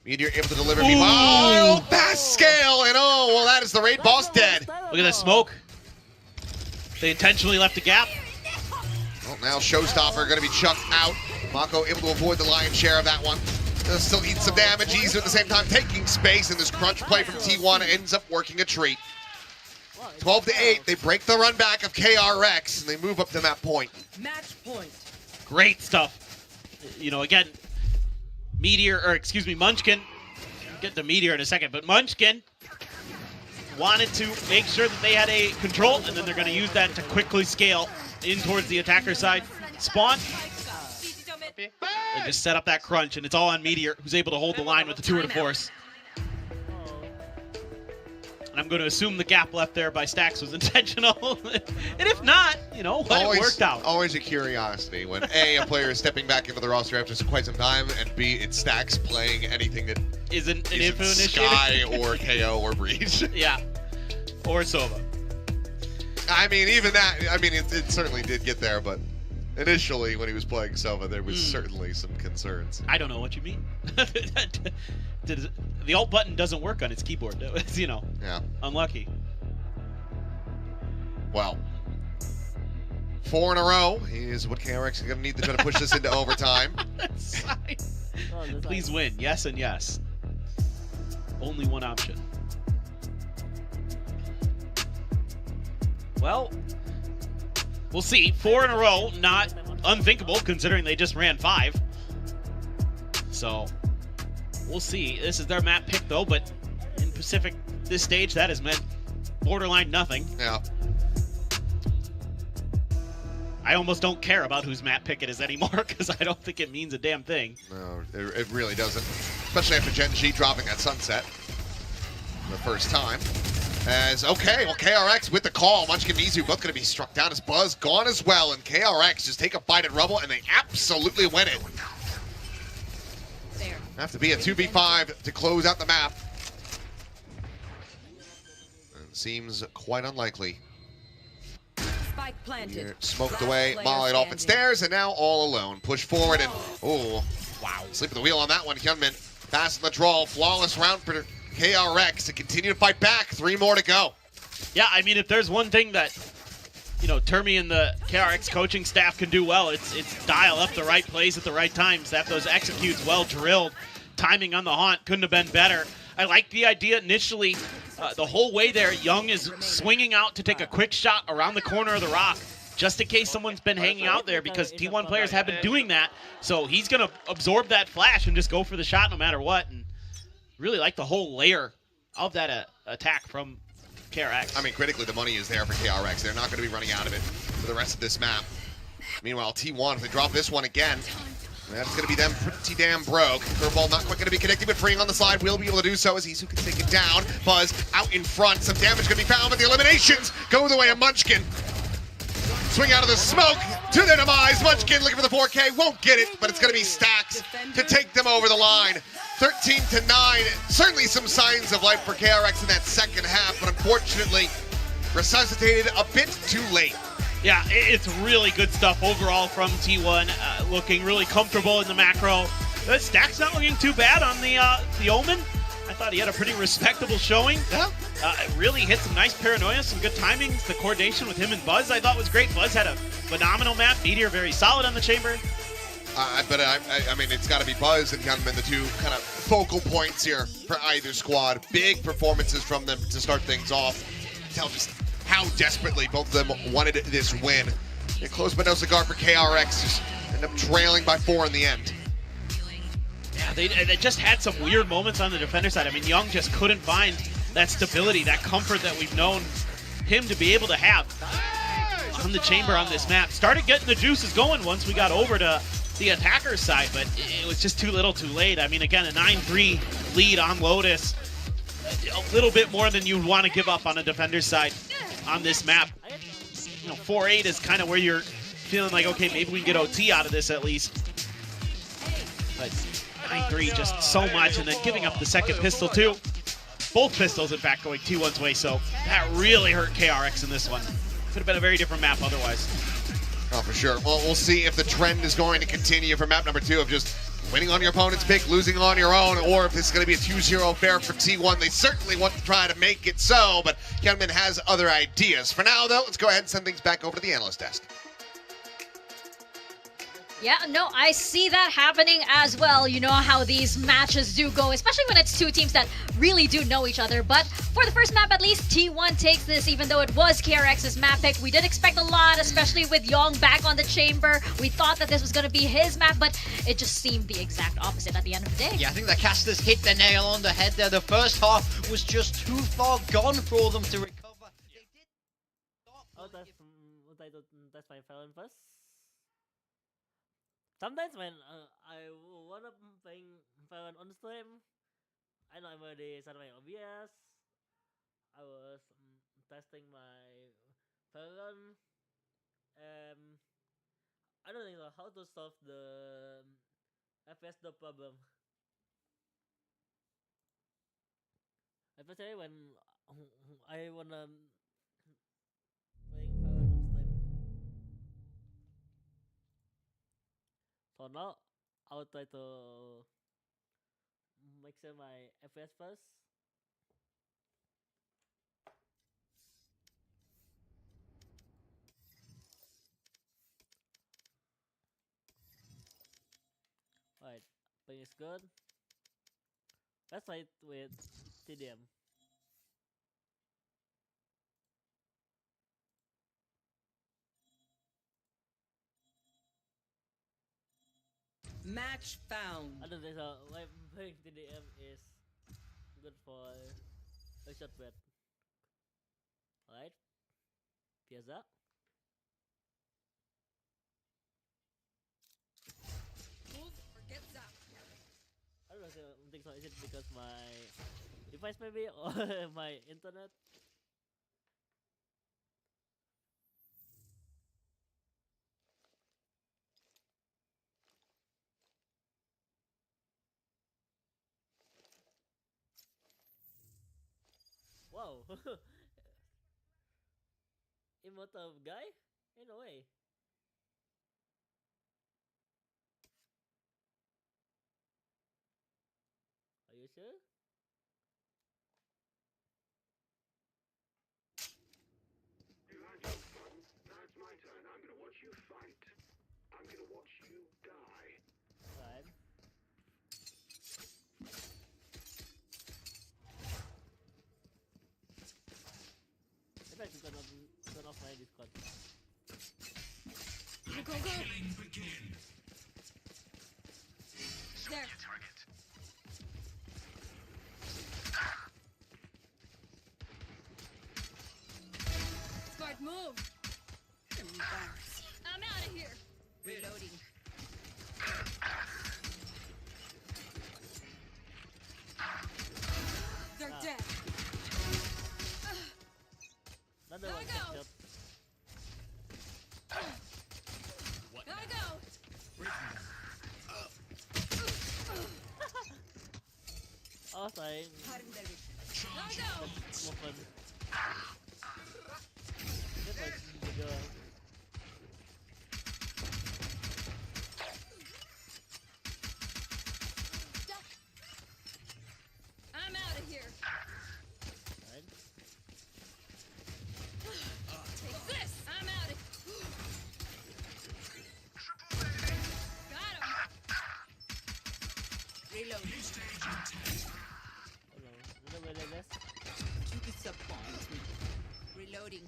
Meteor able to deliver. Meanwhile, fast scale, and oh, well, that is the raid boss dead. Look at that smoke. They intentionally left a gap. Well, now Showstopper going to be chucked out. Mako able to avoid the lion's share of that one. Still eats some damage. Izu at the same time taking space, and this crunch play from T1 ends up working a treat. 12-8, they break the run back of KRX, and they move up to that point. Match point. Great stuff. You know, again, Munchkin. I'll get to Meteor in a second, but Munchkin wanted to make sure that they had a control, and then they're going to use that to quickly scale in towards the attacker side. Spawn. They just set up that crunch, and it's all on Meteor, who's able to hold the line with the Tour de Force. And I'm going to assume the gap left there by Stax was intentional. And if not, you know what, it worked out. Always a curiosity when a player is stepping back into the roster after quite some time, and B, it's Stax playing anything that isn't an info initiator. Sky or KO or Breach. Yeah. Or Sova. I mean, even that, I mean, it certainly did get there, but initially when he was playing Sova, there was certainly some concerns. I don't know what you mean. The alt button doesn't work on its keyboard. It's, you know, unlucky. Well, 4 in a row is what KRX is going to need to try to push this into overtime. Please win. Yes and yes. Only one option. Well, we'll see. 4 in a row, not unthinkable considering they just ran 5. So, we'll see. This is their map pick though, but in Pacific, this stage, that has meant borderline nothing. Yeah. I almost don't care about whose map pick it is anymore because I don't think it means a damn thing. No, it really doesn't. Especially after Gen G dropping that sunset the first time. As, okay, well, KRX with the call. Munchkin and Mizu both going to be struck down as Buzz gone as well. And KRX just take a bite at Rubble, and they absolutely win it. There. Have to be a 2v5 to close out the map. And seems quite unlikely. Spike planted. Here, smoked away, mollied off its stairs, and now all alone. Push forward and, oh, wow. Sleep at the wheel on that one. Hyunmin fast on the draw. Flawless round for KRX to continue to fight back. 3 more to go. Yeah, I mean, if there's one thing that, you know, Termi and the KRX coaching staff can do well, it's dial up the right plays at the right times. Have those executes well drilled. Timing on the haunt couldn't have been better. I like the idea initially. The whole way there, Young is swinging out to take a quick shot around the corner of the rock, just in case someone's been hanging out there, because T1 players have been doing that. So he's going to absorb that flash and just go for the shot no matter what. And really like the whole layer of that attack from KRX. I mean, critically, the money is there for KRX. They're not going to be running out of it for the rest of this map. Meanwhile, T1, if they drop this one again, that's going to be them pretty damn broke. Curveball not quite going to be connected, but freeing on the slide will be able to do so as Isu can take it down. Buzz out in front. Some damage going to be found, but the eliminations go the way of Munchkin. Swing out of the smoke to their demise. Munchkin looking for the 4K. Won't get it, but it's going to be Stax to take them over the line. 13-9. Certainly some signs of life for KRX in that second half, but unfortunately resuscitated a bit too late. Yeah, it's really good stuff overall from T1. Looking really comfortable in the macro. Stack's not looking too bad on the Omen. I thought he had a pretty respectable showing. Yeah. Really hit some nice paranoia, some good timings. The coordination with him and Buzz I thought was great. Buzz had a phenomenal map. Meteor very solid on the chamber. But I mean, it's got to be Buzz and Hyunmin, the two kind of focal points here for either squad. Big performances from them to start things off. Tell just how desperately both of them wanted this win. It closed but no cigar for KRX. Just end up trailing by 4 in the end. Yeah, they just had some weird moments on the defender side. I mean, Young just couldn't find that stability, that comfort that we've known him to be able to have on the chamber on this map. Started getting the juices going once we got over to the attacker's side, but it was just too little too late. I mean, again, a 9-3 lead on Lotus. A little bit more than you'd want to give up on a defender's side on this map. You know, 4-8 is kind of where you're feeling like, okay, maybe we can get OT out of this at least. But 9-3, just so much, and then giving up the second pistol too. Both pistols, in fact, going T1's way, so that really hurt KRX in this one. Could have been a very different map otherwise. Oh, for sure. Well, we'll see if the trend is going to continue for map number 2 of just winning on your opponent's pick, losing on your own, or if this is going to be a 2-0 affair for T1. They certainly want to try to make it so, but Hyunmin has other ideas. For now, though, let's go ahead and send things back over to the analyst desk. Yeah, no, I see that happening as well. You know how these matches do go, especially when it's two teams that really do know each other. But for the first map, at least, T1 takes this, even though it was KRX's map pick. We did expect a lot, especially with Young back on the chamber. We thought that this was going to be his map, but it just seemed the exact opposite at the end of the day. Yeah, I think the casters hit the nail on the head there. The first half was just too far gone for them to recover. They did stop. Oh, that's my fell in first. Sometimes when I wanna playing Valorant on stream, I know I'm already set my OBS. I was testing my Talon. I don't know how to solve the FPS the problem. Especially when I wanna playing Talon on stream. So now I'll try to make sure my FPS first. Right, ping is good. Let's try it with TDM. Match found. I don't think so. Like playing TDM is good for a shot bet. Alright, Piazza. Move or get zapped. I don't think so. Is it because my device maybe or my internet? Wow. Immortal guy? In a way. Are you sure? Now it's my turn. I'm gonna watch you fight. I'm gonna watch you die. Right. Maybe I should turn off my Discord. Go, go. Killing begin. There. Target. Smart move. Embarrassing. I'm out of here. Reloading. They're dead. Another There one we go. shot. Gotta go. I was saying Gotta go. movement. This was the girl. I'm out of here. Right? Take this. I'm out of. Got him. Reload. Oh no. Another way like this. You disappoint me. Reloading.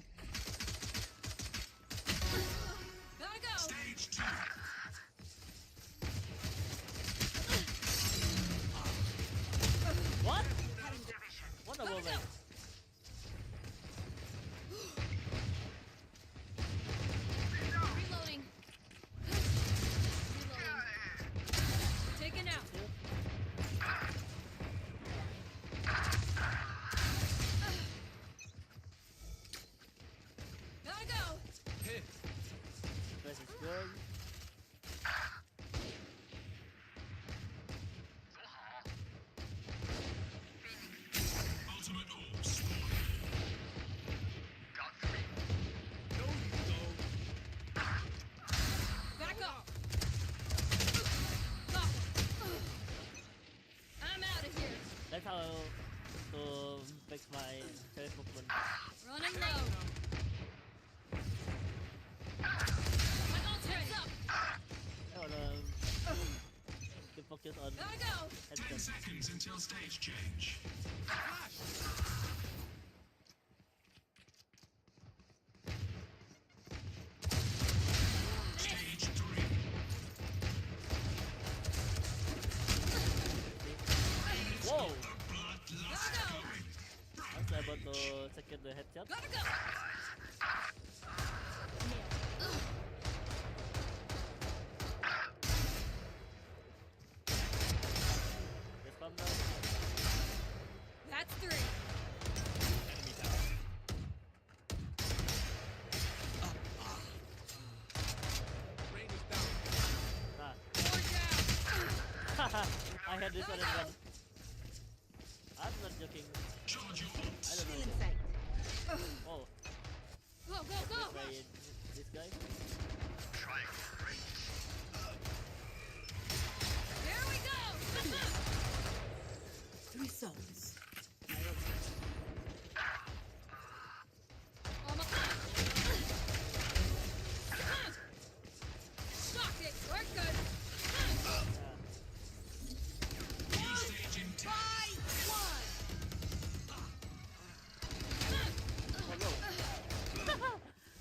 Gotta go. Stage 2. What? What a Gotta moment. go. Reloading. Reloading. Taken out. Gotta go. This is good. Ultimate orb spawn. Got 3. Back up. Go. I'm out of here. That's how to fix my face movement. Running low. My ultimate's up. I wanna to focus on Gotta go. 10 headset. seconds until stage change. Stage 3. Whoa! Bloodlust Gotta go. going. I was able to secure the headshot. Gotta go. Just calm down. That's 3. had this one and one. I'm not joking. I don't Still know. in sight. Oh, Go, go, go! by this guy. There we go! 3 souls. Shocked it! We're good!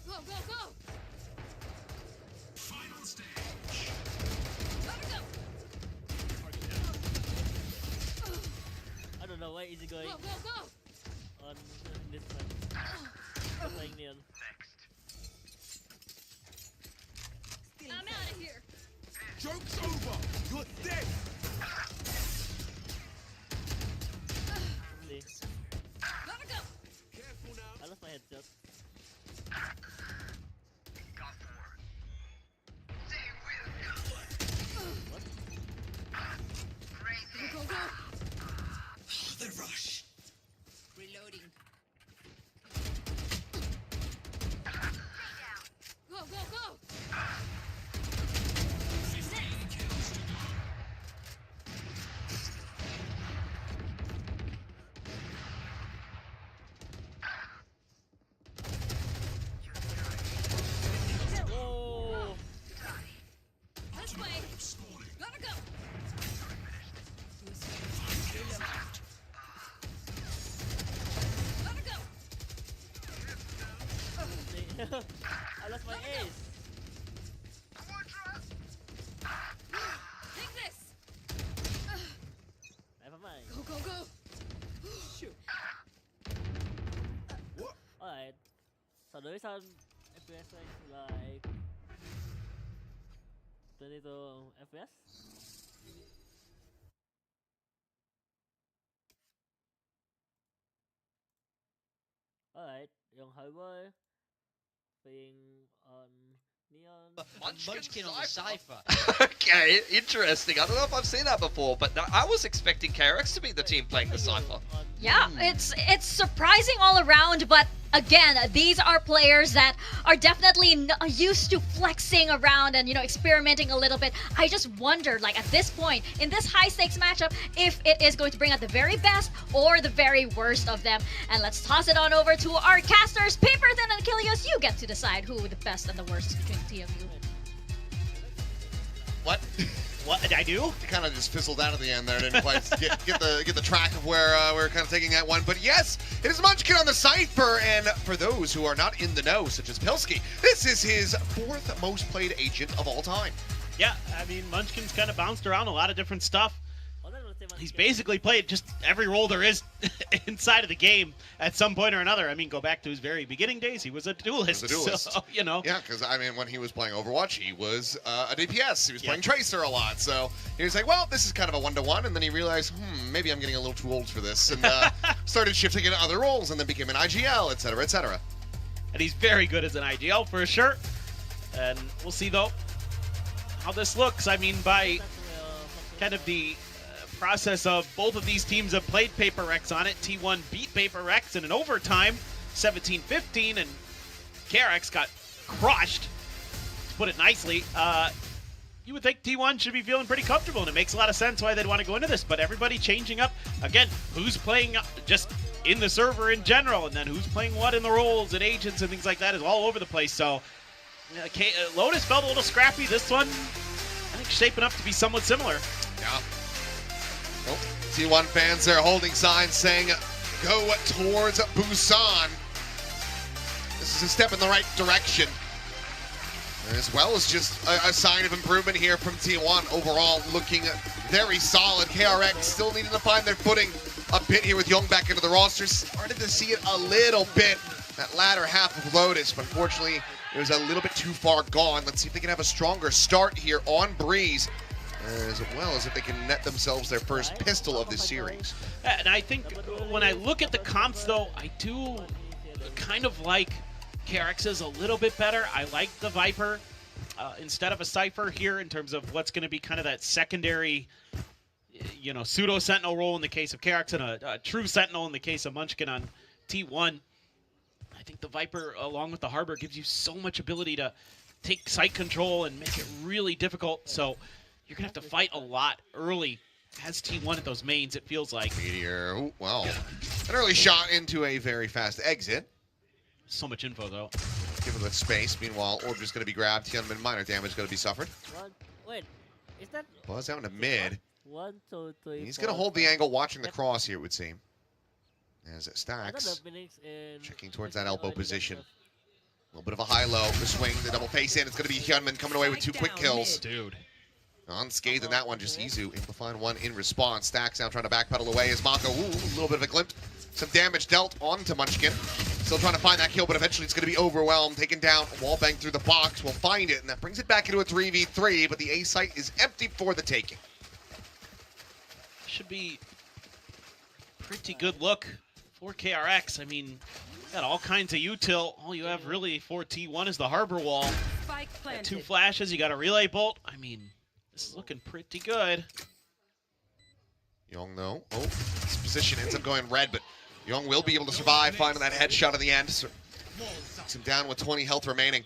Go, go, go! Final stage. Gotta go! I don't know why is he going Go, go, go! on this one. Playing neon. I'm out of here! Joke's over! You're dead! Really. Gotta go! Careful now. I lost my headshot. Go, go, go! The rush. Reloading. Go, go, go! Oh, This way! Gotta go! Gotta go! I lost my ace. Take this! Never mind. Go, go, go! Shoot! Alright. So there is some FPS range like 22 FPS. Alright, yung hardware being on neon. Munchkin on the Cypher. Okay, interesting. I don't know if I've seen that before, but no, I was expecting KRX to be the team playing the Cypher. Yeah, it's surprising all around, but again, these are players that are definitely used to flexing around and, you know, experimenting a little bit. I just wondered, like, at this point, in this high-stakes matchup, if it is going to bring out the very best or the very worst of them. And let's toss it on over to our casters. Paperton and Achilles, you get to decide who the best and the worst is between the two of you. What? What did I do? It kind of just fizzled out at the end there. Didn't quite get the track of where we're kind of taking that one. But yes, it is Munchkin on the Cypher. And for those who are not in the know, such as Pilsky, this is his 4th most played agent of all time. Yeah, I mean, Munchkin's kind of bounced around a lot of different stuff. He's basically played just every role there is inside of the game at some point or another. I mean, go back to his very beginning days. He was a duelist. So, you know. Yeah, because, I mean, when he was playing Overwatch, he was a DPS. He was playing Tracer a lot. So he was like, well, this is kind of a one-to-one. And then he realized, maybe I'm getting a little too old for this. And started shifting into other roles and then became an IGL, et cetera, et cetera. And he's very good as an IGL for sure. And we'll see, though, how this looks. I mean, by kind of the process of both of these teams have played KRX on it. T1 beat KRX in an overtime, 17-15, and KRX got crushed, to put it nicely. You would think T1 should be feeling pretty comfortable, and it makes a lot of sense why they'd want to go into this, but everybody changing up. Again, who's playing just in the server in general, and then who's playing what in the roles and agents and things like that is all over the place. So Lotus felt a little scrappy. This one, I think, shaping up to be somewhat similar. Yeah. Well, T1 fans there holding signs saying, go towards Busan. This is a step in the right direction. As well as just a sign of improvement here from T1. Overall, looking very solid. KRX still needing to find their footing a bit here with Young back into the roster. Started to see it a little bit, that latter half of Lotus, but unfortunately, it was a little bit too far gone. Let's see if they can have a stronger start here on Breeze, as well as if they can net themselves their first pistol of this series. And I think when I look at the comps, though, I do kind of like KRX's a little bit better. I like the Viper instead of a Cypher here in terms of what's going to be kind of that secondary you know, pseudo sentinel role in the case of KRX and a true sentinel in the case of Munchkin on T1. I think the Viper, along with the Harbor, gives you so much ability to take site control and make it really difficult. So you're going to have to fight a lot early as T1 at those mains, it feels like. Meteor, ooh, well, an early shot into a very fast exit. So much info, though. Give it the space. Meanwhile, Orb is going to be grabbed. Hyunmin, minor damage going to be suffered. Wait, is that Buzz out into mid. 1, 2, 3? He's going to hold the angle, watching the cross here, it would seem. As it stacks, checking towards that elbow position. A little bit of a high-low, the swing, the double face in. It's going to be Hyunmin coming away with 2 quick kills. Dude. Unscathed in that one, just Izu able to find one in response. Stacks now trying to backpedal away as Mako, ooh, a little bit of a glimpse. Some damage dealt onto Munchkin. Still trying to find that kill, but eventually it's going to be overwhelmed. Taken down, wall bang through the box. We'll find it, and that brings it back into a 3v3, but the A site is empty for the taking. Should be pretty good look for KRX. I mean, got all kinds of util. All you have really for T1 is the Harbor Wall. Got 2 flashes, you got a relay bolt. I mean, this is looking pretty good. Young, though. Oh, this position ends up going red, but Young will be able to survive, finding that headshot at the end. So, takes him down with 20 health remaining.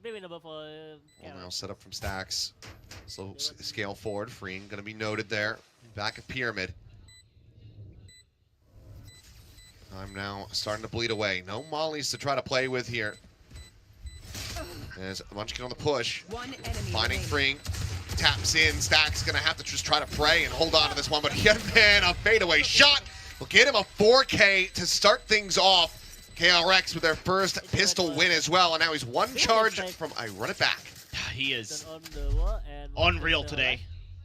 Well, now set up from Stacks. Slow scale forward. Freeing going to be noted there. Back at Pyramid. Time now starting to bleed away. No mollies to try to play with here. As Munchkin on the push. Finding Freeing. Taps in. Stacks going to have to just try to pray and hold on to this one. But Hyunmin, a fadeaway shot will get him a 4K to start things off. KRX with their first pistol win as well. And now he's 1 charge from I run it back. He is unreal today.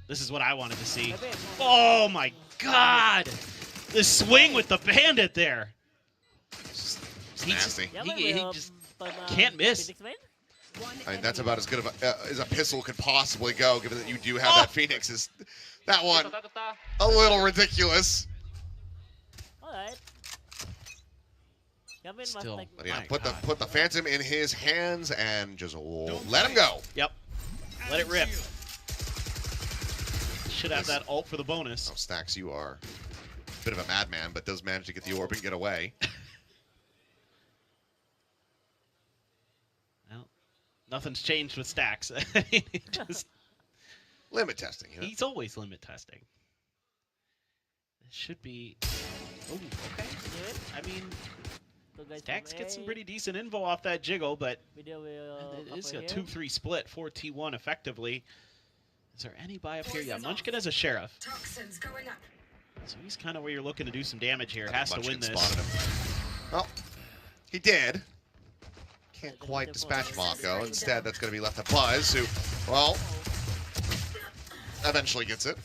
This is what I wanted to see. Oh my god! The swing with the bandit there. It's nasty. He just can't miss. I mean, that's about as good of as a pistol could possibly go, given that you do have that Phoenix. Is that one a little ridiculous? Alright. Still, But yeah, put the Phantom in his hands and just let him go. Yep. Let it rip. Should have that ult for the bonus. Oh, Stacks, you are a bit of a madman, but does manage to get the orb and get away. Well, nothing's changed with Stacks. Just limit testing. You know? He's always limit testing. This should be. Oh, okay. I mean, Stacks gets some pretty decent info off that jiggle, but it is a 2-3 split for T1 effectively. Is there any buy up here? Yeah, Munchkin has a Sheriff. Toxins going up. So he's kind of where you're looking to do some damage here. Has to win this. Well, he did. Can't quite dispatch Mako. Instead, that's going to be left to Buzz, who, well, eventually gets it.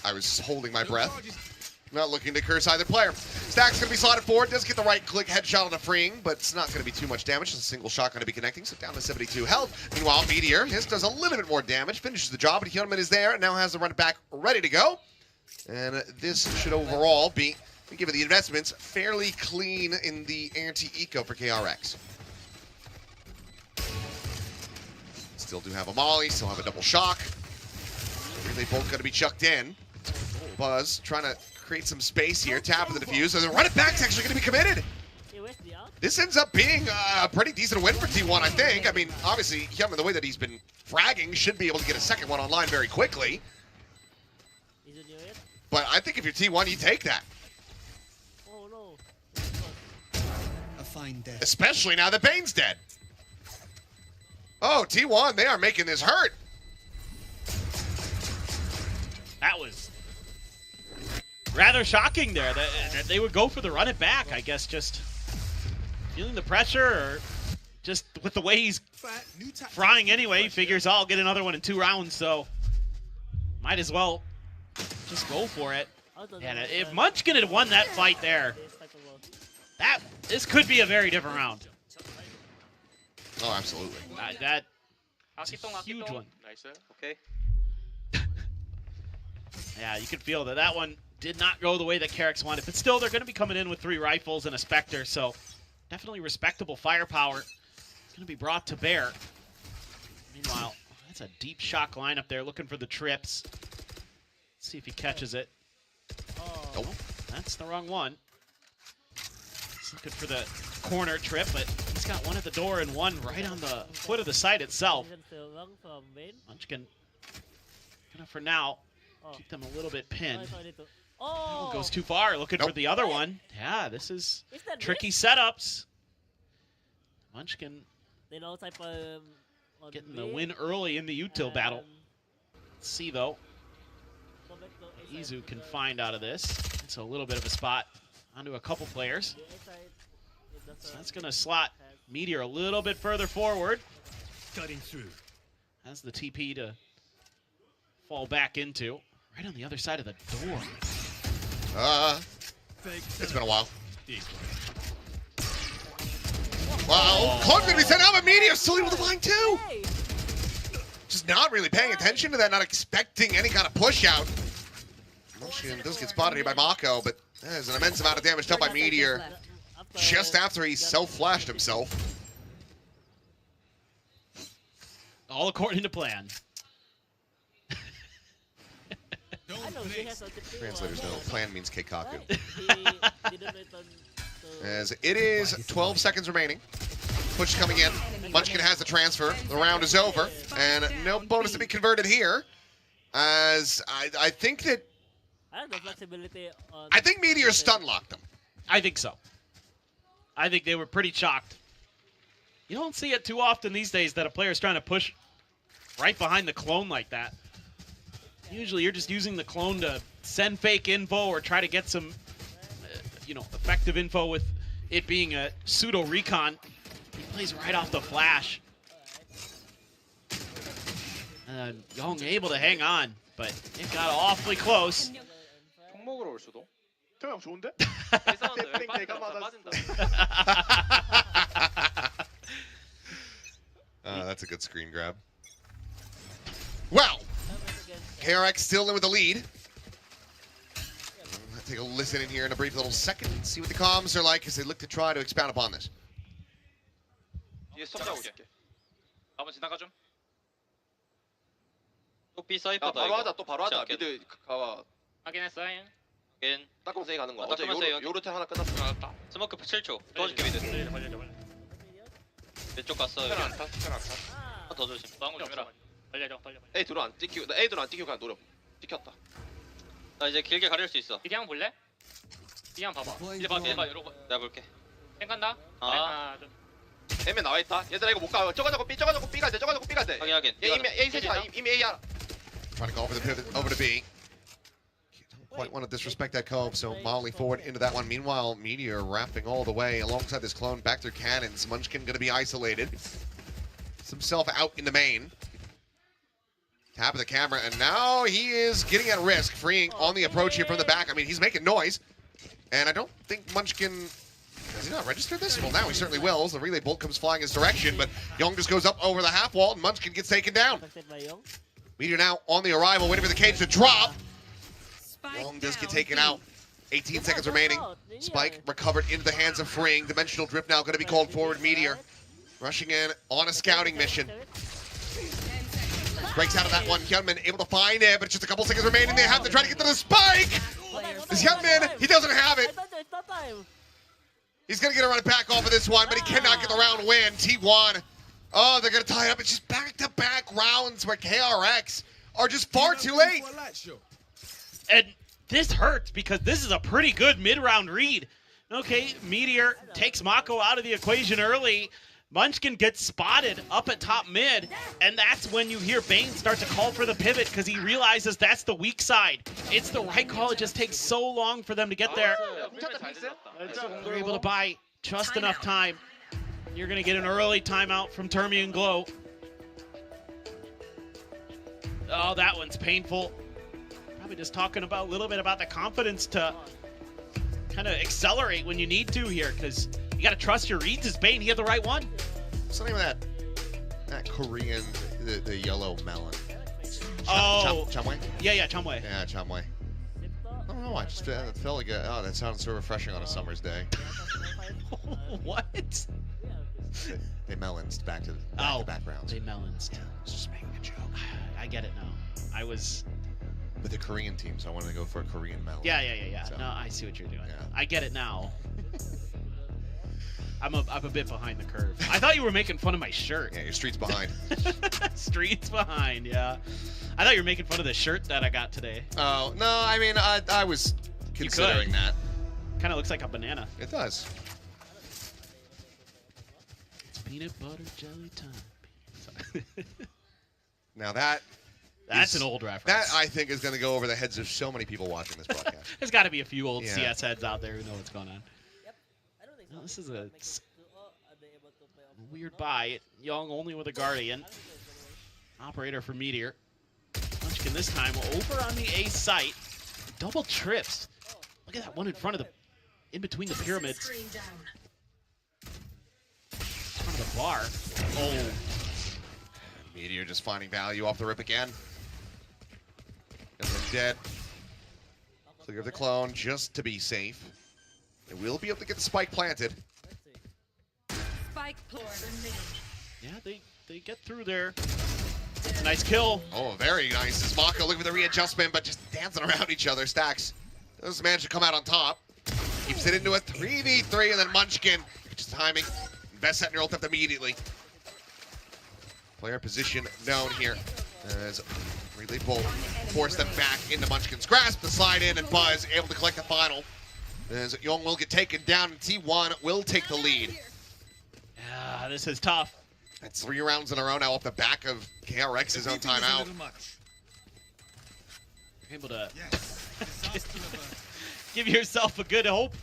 I was holding my breath. Not looking to curse either player. Stacks going to be slotted forward. Does get the right click headshot on a Freeing, but it's not going to be too much damage. Just a single shot going to be connecting, so down to 72 health. Meanwhile, Meteor, his does a little bit more damage, finishes the job, but Hyunmin is there and now has the run back ready to go. And this should overall be, given the investments, fairly clean in the anti-eco for KRX. Still do have a molly, still have a double shock. They both going to be chucked in. Buzz trying to create some space here, tap of the defuse, so the run it back's actually going to be committed. This ends up being a pretty decent win for T1, I think. I mean, obviously, Hyunmin, the way that he's been fragging, should be able to get a second one online very quickly. But I think if you're T1, you take that. Oh no. A fine death. Especially now that Bane's dead. Oh, T1, they are making this hurt. That was rather shocking there. That they would go for the run it back, I guess, just feeling the pressure or just with the way he's frying anyway, he figures I'll get another one in 2 rounds, so might as well just go for it. And if Munchkin had won that fight there, this could be a very different round. Oh, absolutely. That's a huge one. Nice. Okay. Yeah, you could feel that one did not go the way that KRX wanted, but still they're going to be coming in with 3 rifles and a Spectre, so definitely respectable firepower. It's going to be brought to bear. Meanwhile, that's a deep shock lineup there looking for the trips. See if he catches it. Oh. Oh, That's the wrong one. He's looking for the corner trip, but he's got one at the door and one right on the foot of the site itself. Vision still long from main. Munchkin, gonna for now Oh. keep them a little bit pinned. Sorry to- That Oh. one goes too far, looking for Nope. the other one. Yeah, this is Is that tricky this? setups. Munchkin They know type on getting the mid, win early in the util battle. and Let's see though, go back to A side Izu can because find out of this. It's a little bit of a spot onto a couple players. the A side, it does So a- that's gonna slot has- Meteor a little bit further forward. Cutting through. Has the TP to fall back into. Right on the other side of the door. it's been a while. Wow, Cloak gonna be sent out, but Meteor still able to find two. Hey! Just not really paying attention to that, not expecting any kind of push out. Munchkin does get spotted here by Mako, but there's an immense amount of damage done by Meteor After just after he self-flashed himself. All according to plan. I know he has a Translators know, plan means Keikaku. Right. He didn't return to As it is 12 seconds remaining. Push coming in. Munchkin has the transfer. The round is over. And no bonus to be converted here. As I think that, I have the flexibility on I think Meteor stun locked them. I think so. I think they were pretty shocked. You don't see it too often these days that a player's trying to push right behind the clone like that. Usually you're just using the clone to send fake info or try to get some, effective info with it being a pseudo recon. He plays right off the flash. Young able to hang on, but it got awfully close. 총 먹으러 올 수도. 태형 좋은데? 이 사운드 여기 빠진다. That's a good screen grab. Well, KRX still in with the lead. Let's take a listen in here in a brief little second and see what the comms are like as they look to try to expound upon this. 뒤에 스톱 잡을게. 한번 지나가 좀. 또 B 사이퍼다. 바로 이거. 하자 또 바로 하자 시작해. 미드 가와 확인했어. 확인. 딱공세이 가는 거야 어, 어제 딱공세이 요르 텔 하나 끝났어 나갔다. 스모크 7초. 도와줄게 미드. 왼쪽 갔어. 텔 안타 텔 안타 하나 더 조심. 싸운 거 조심해라. 달려줘. A 들어 안 찍히고 나 A 들어 안 찍히고 그냥 노려 찍혔다 나 이제 길게 가릴 수 있어. 이리 한번 볼래? 이리 한번 봐봐. 이리 봐. 이러고. 내가 볼게. 생 간다. 하나 둘. M에 나와있다 얘들아 이거 못가 저가자고 B 저가자고 B 가야 돼 저가자고 B 가야 돼 확인. 얘 이미 A 셋이야 이미 A 야 Trying to go over the pivot, over to B. Don't quite want to disrespect that Cove, so Molly forward into that one. Meanwhile, Meteor wrapping all the way alongside this clone back through cannons. Munchkin going to be isolated. Gets himself out in the main. Tap of the camera, and now he is getting at risk, freeing on the approach here from the back. I mean, he's making noise, and I don't think Munchkin... Has he not registered this? Well, now he certainly will. As the relay bolt comes flying his direction, but Young just goes up over the half wall, and Munchkin gets taken down. affected by Young. Meteor now on the arrival, waiting for the cage to drop. Young does get taken out. 18 seconds remaining. Spike recovered into the hands of Freeing. Dimensional Drift now going to be called forward. Meteor rushing in on a scouting mission. Breaks out of that one. Hyunmin able to find it, but just a couple seconds remaining. They have to try to get to the Spike. Is Hyunmin? He doesn't have it. It's not time. He's going to get a run back off of this one, but he cannot get the round win. T1. Oh, they're going to tie it up. It's just back-to-back rounds where KRX are just far too late. And this hurts because this is a pretty good mid-round read. Okay, Meteor takes Mako out of the equation early. Munchkin gets spotted up at top mid, and that's when you hear Bane start to call for the pivot because he realizes that's the weak side. It's the right call. It just takes so long for them to get there. They're able to buy just enough time. You're going to get an early timeout from Termi and Glow. Oh, that one's painful. Probably just talking about a little bit about the confidence to kind of accelerate when you need to here, because you got to trust your reads as Bane. He had the right one. What's the name of that Korean, the yellow melon? Oh. Chamway? Yeah, Chamway. Yeah, Chamway. I don't know, I just felt like, oh, that sounds so refreshing on a summer's day. What? They melanced back to backgrounds. They melanced. Yeah, I was just making a joke. I get it now. I was with the Korean team, so I wanted to go for a Korean melody. Yeah. So, No, I see what you're doing. yeah. I get it now. I'm a bit behind the curve. I thought you were making fun of my shirt. Yeah, your street's behind. Streets behind, yeah. I thought you were making fun of the shirt that I got today. Oh, no, I mean, I was considering that. Kind of looks like a banana. It does. It's peanut butter jelly time. Now that's an old reference. That, I think, is going to go over the heads of so many people watching this broadcast. There's got to be a few old Yeah. CS heads out there who know what's going on. Well, this is a weird buy. Young only with a Guardian. Operator for Meteor. Munchkin this time over on the A site. Double trips. Look at that one in front of in between the pyramids. In front of the bar. Oh. Meteor just finding value off the rip again. And they're dead. Clear of the clone just to be safe. They will be able to get the spike planted. Spike planted. Yeah, they get through there. Nice kill. Oh, very nice. As Mako looking for the readjustment, but just dancing around each other. Stacks does manage to come out on top. Keeps it into a 3v3, and then Munchkin, just timing. Best set in your ult up immediately. Player position known here. As Relay Bolt force them back into Munchkin's grasp. The slide in, and Buzz able to collect the final. As Young will get taken down, and T1 will take the lead. Yeah, this is tough. That's 3 rounds in a row now off the back of KRX's own timeout. You're able to give yourself a good hope.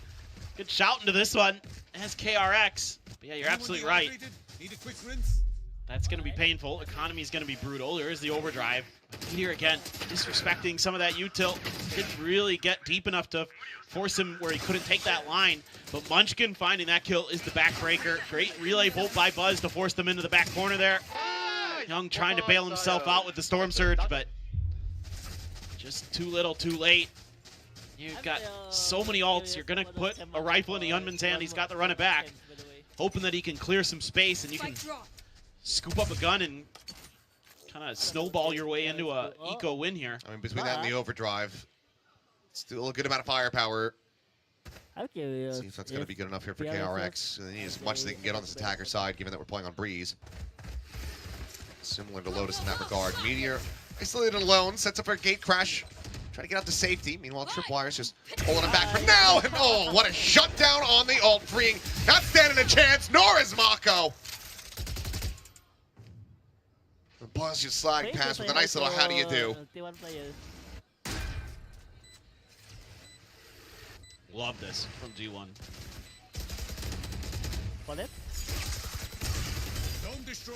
Good shout into this one as KRX. But yeah, you're absolutely right. Need a quick rinse? That's going to be painful. Economy's going to be brutal. There is the overdrive. Here again, disrespecting some of that util. Didn't really get deep enough to force him where he couldn't take that line. But Munchkin finding that kill is the backbreaker. Great relay bolt by Buzz to force them into the back corner there. Young trying to bail himself out with the Storm Surge, but just too little, too late. You've got so many ults. You're going to put a rifle in the Hyunmin's hand. He's got to run it back. Hoping that he can clear some space and you can scoop up a gun and kind of snowball your way into a eco win here. I mean, between that and the overdrive, still a good amount of firepower. See if that's going to be good enough here for KRX. They need as much as they can get on this attacker side, given that we're playing on Breeze. Similar to Lotus in that regard. Meteor isolated alone, sets up for a gate crash. Trying to get out to safety. Meanwhile, Tripwire's just pulling him back for now. And oh, what a shutdown on the ult, freeing. Not standing a chance, nor is Mako. The Buzz just sliding past with a nice little how do you do. Love this from G1. Don't destroy.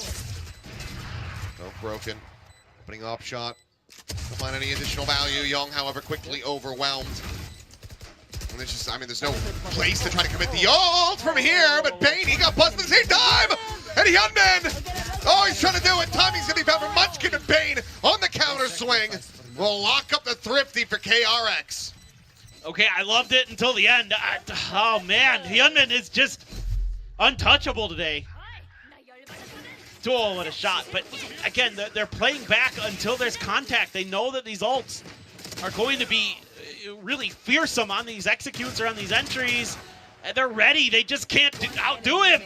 No broken. Opening up shot. Don't find any additional value. Young, however, quickly overwhelmed. And there's just, I mean, there's no place to try to commit the ult from here, but Bane, he got buzzed at the same time! And Hyunmin! Oh, he's trying to do it. Timing's gonna be found for Munchkin, and Bane on the counter swing will lock up the Thrifty for KRX. Okay, I loved it until the end. Oh man, Hyunmin is just untouchable today. Oh, what a shot. But again, they're playing back until there's contact. They know that these ults are going to be really fearsome on these executes or on these entries. And they're ready. They just can't outdo him.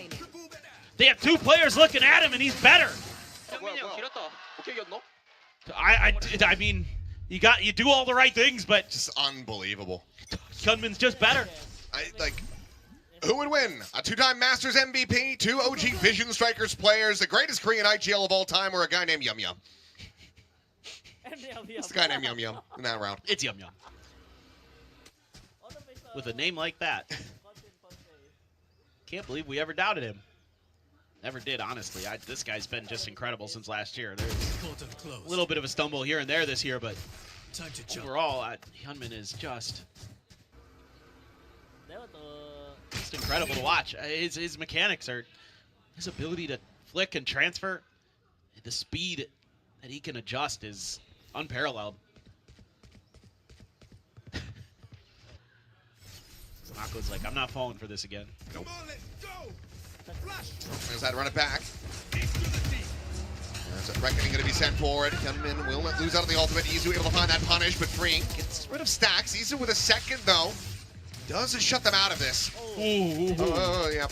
They have 2 players looking at him, and he's better. I mean, you do all the right things, but just unbelievable. Hyunmin's just better. Who would win? A 2-time Masters MVP, 2 OG Vision Strikers players, the greatest Korean IGL of all time, or a guy named Yum Yum? It's a guy named Yum Yum in that round. It's Yum Yum. With a name like that. Can't believe we ever doubted him. Never did, honestly. This guy's been just incredible since last year. There's a little bit of a stumble here and there this year, but overall, Hyunmin is just incredible to watch. His mechanics are, his ability to flick and transfer, the speed that he can adjust is unparalleled. Mako's like, I'm not falling for this again. Nope. There's that run it back. There's a Reckoning going to be sent forward. Gunman will lose out on the ultimate. Izu able to find that punish, but freeing gets rid of stacks. Izu with a second, though. Doesn't shut them out of this. Oh, yeah.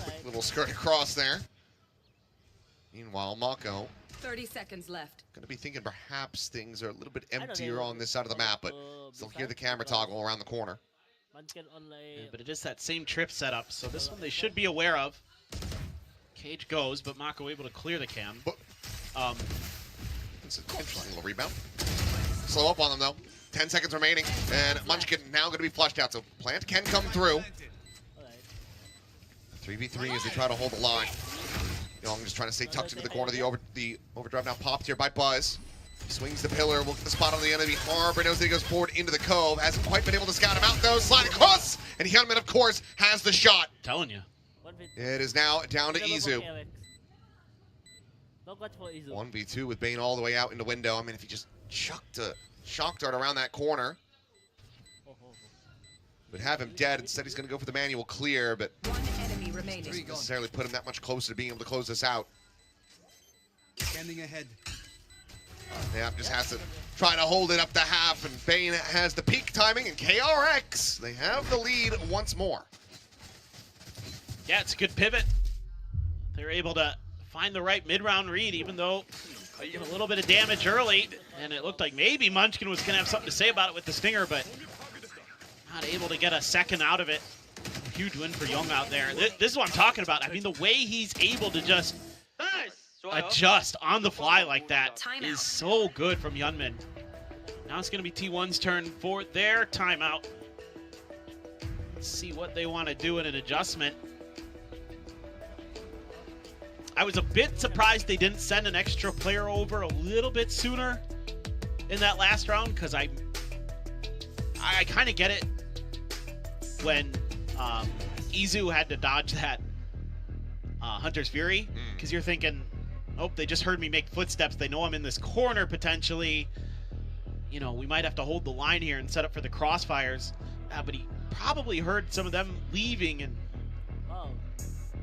Quick little skirt across there. Meanwhile, Mako 30 seconds left. going to be thinking perhaps things are a little bit emptier on this side of the map, but still hear the camera toggle around the corner. Yeah, but it is that same trip setup, so this one they should be aware of. Cage goes, but Mako able to clear the cam. It's an interesting little rebound. Slow up on them, though. 10 seconds remaining, and Munchkin now going to be flushed out, so Plant can come through. 3v3 as they try to hold the line. Young just trying to stay tucked into the corner. The overdrive now popped here by Buzz. Swings the pillar, will get the spot on the enemy. Harbor knows that he goes forward into the cove. Hasn't quite been able to scout him out, though. Slide across, and Hyunmin, of course, has the shot. Telling you. It is now down to Izu. 1v2 with Bane all the way out in the window. I mean, if he just chucked a shock dart around that corner, would have him dead. Instead, he's going to go for the manual clear, but doesn't necessarily put him that much closer to being able to close this out. Scanning ahead. Yeah, just has to try to hold it up to half, and Bane has the peak timing, and KRX, they have the lead once more. Yeah, it's a good pivot. They're able to find the right mid-round read, even though a little bit of damage early, and it looked like maybe Munchkin was going to have something to say about it with the stinger, but not able to get a second out of it. Huge win for Young out there. This is what I'm talking about. I mean, the way he's able to just adjust on the fly like that is so good from Hyunmin. Now it's going to be T1's turn for their timeout. Let's see what they want to do in an adjustment. I was a bit surprised they didn't send an extra player over a little bit sooner in that last round, because I kind of get it when Izu had to dodge that Hunter's Fury, because you're thinking, oh, they just heard me make footsteps. They know I'm in this corner potentially. You know, we might have to hold the line here and set up for the crossfires. But he probably heard some of them leaving, and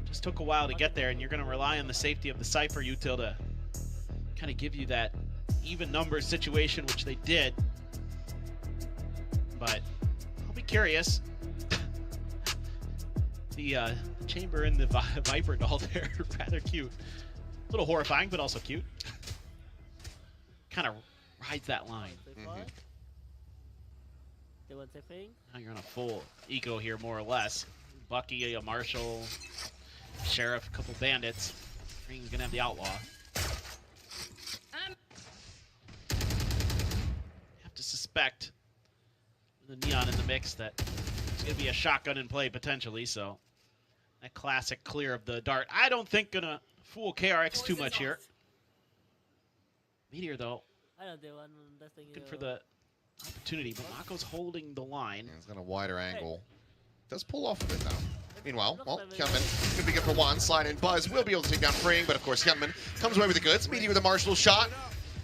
just took a while to get there, and you're going to rely on the safety of the Cypher util to kind of give you that even numbers situation, which they did. But I'll be curious. The chamber in the Viper doll there, rather cute. A little horrifying, but also cute. Kind of rides that line. Now you're on a full eco here, more or less. Bucky, a Marshall, Sheriff, a couple bandits. Ring's gonna have the Outlaw. Have to suspect, with the Neon in the mix, that there's gonna be a shotgun in play potentially, so that classic clear of the dart. I don't think gonna fool KRX too much here. Meteor, though, good for the opportunity, but Mako's holding the line. Yeah, he's got a wider angle. Does pull off of it, though. Meanwhile, well, Hyunmin could be good for one. Slide in. Buzz will be able to take down Freeing, but of course Hyunmin comes away with the goods. Meteor with a Marshall shot.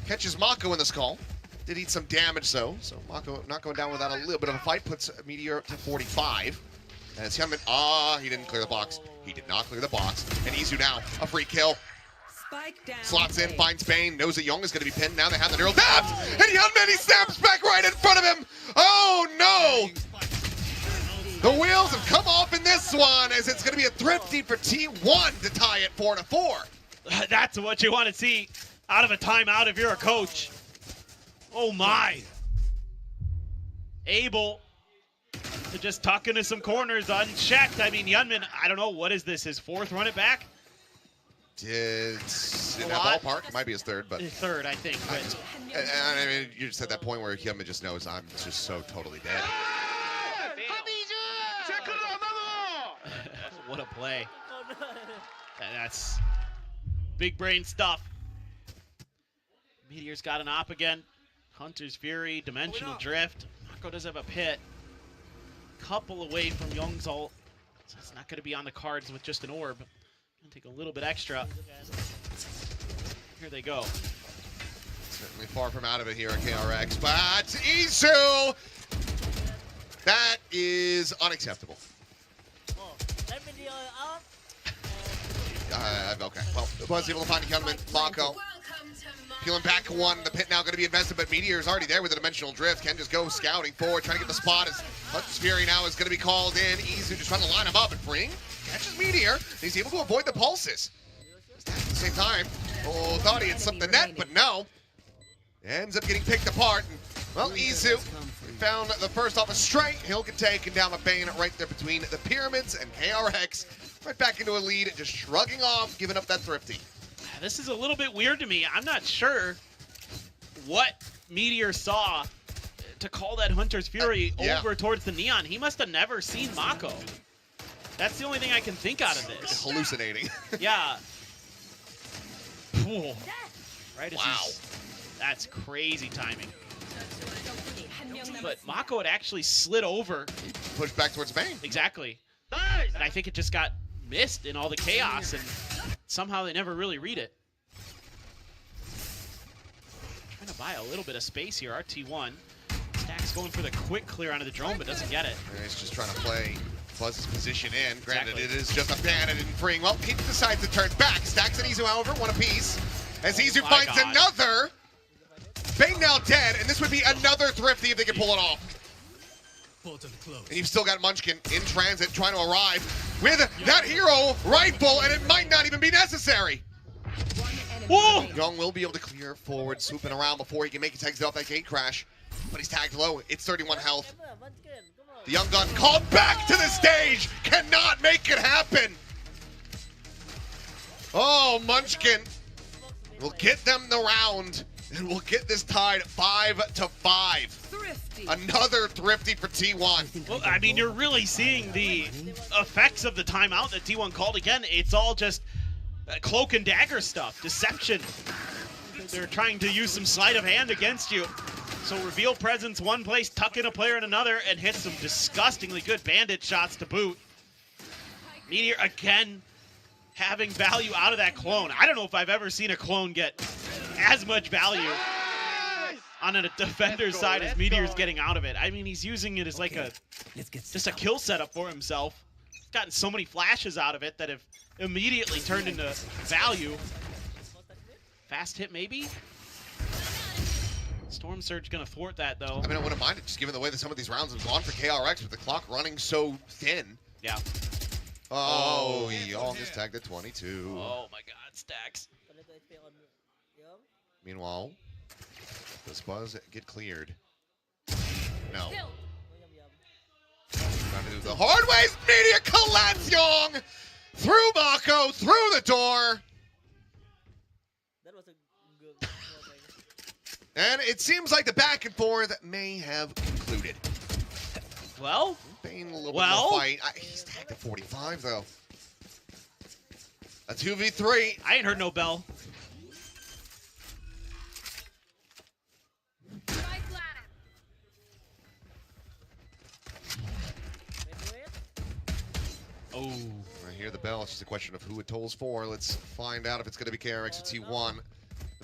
Catches Mako in the skull. Did eat some damage, though, so Mako not going down without a little bit of a fight. Puts Meteor to 45. As Hyunmin, he didn't clear the box. He did not clear the box. And Izu now, a free kill. Slots in, finds Bane, knows that Young is going to be pinned. Now they have the neural tapped, and Hyunmin, he snaps back right in front of him. Oh no! The wheels have come off in this one, as it's going to be a thrifty for T1 to tie it 4-4. That's what you want to see out of a timeout if you're a coach. Oh my! Able to just tuck into some corners unchecked. I mean, Hyunmin, I don't know, what is this, his fourth run it back? It's in that ballpark. It might be his third, but third, I think. But I mean, you're just at that point where Hyunmin just knows I'm just so totally dead. What a play! That's big brain stuff. Meteor's got an op again. Hunter's Fury, Dimensional Drift. Mako does have a pit. Couple away from Young's ult, so it's not going to be on the cards with just an orb. Gonna take a little bit extra. Here they go. Certainly far from out of it here at KRX, but Izu! That is unacceptable. Okay, well, Was able to find a counterman. Mako peeling back one. The pit now going to be invested, but Meteor is already there with a dimensional drift. Can just go scouting forward, trying to get the spot. As Hunter's Fury now is going to be called in. Izu just trying to line him up, and Fring catches Meteor. He's able to avoid the pulses. At the same time, thought he had slipped the net, but no. Ends up getting picked apart. And, well, Izu found the first off a straight. He'll get taken down by Bane right there between the Pyramids and KRX. Right back into a lead, just shrugging off, giving up that thrifty. This is a little bit weird to me. I'm not sure what Meteor saw to call that Hunter's Fury over towards the Neon. He must have never seen Mako. That's the only thing I can think out of this. Hallucinating. Yeah. Cool. Right as wow. That's crazy timing. But Mako had actually slid over. Pushed back towards Bane. Exactly. And I think it just got missed in all the chaos, and somehow they never really read it. Trying to buy a little bit of space here, RT1. Stack's going for the quick clear onto the drone, but doesn't get it. And he's just trying to play Fuzz's position in. Granted, it is just a bandit and Fring. Well, he decides to turn back. Stacks and Izu, however, one apiece. As Izu finds another. Bane now dead, and this would be another thrifty if they can pull it off. And you've still got Munchkin in transit trying to arrive with that hero rifle, and it might not even be necessary. Whoa! Young will be able to clear forward, swooping around before he can make his exit off that gate crash. But he's tagged low. It's 31 health. The young gun called back to the stage. Cannot make it happen. Oh, Munchkin will get them the round. And we'll get this tied 5-5. Thrifty. Another thrifty for T1. Well, I mean, you're really seeing the effects of the timeout that T1 called. Again, it's all just cloak and dagger stuff, deception. They're trying to use some sleight of hand against you. So reveal presence one place, tuck in a player in another, and hit some disgustingly good bandit shots to boot. Meteor, again, having value out of that clone. I don't know if I've ever seen a clone get as much value on a defender's side as Meteor's getting out of it. I mean, he's using it as like just a kill setup for himself. He's gotten so many flashes out of it that have immediately turned into value. Fast hit, maybe? Storm Surge gonna thwart that, though. I mean, I wouldn't mind it, just given the way that some of these rounds have gone for KRX with the clock running so thin. Yeah. Oh, Young is tagged at 22. Oh my god, Stacks. Meanwhile, does Buzz get cleared? No. Trying to do the hard ways. Meteor collapse Young through Mako, through the door. That was a good. And it seems like the back and forth may have concluded. Well, Bane a little bit more fight. He's tagged at 45 though. A 2v3. I ain't heard no bell. Oh. I hear the bell. It's just a question of who it tolls for. Let's find out if it's going to be KRX or T1.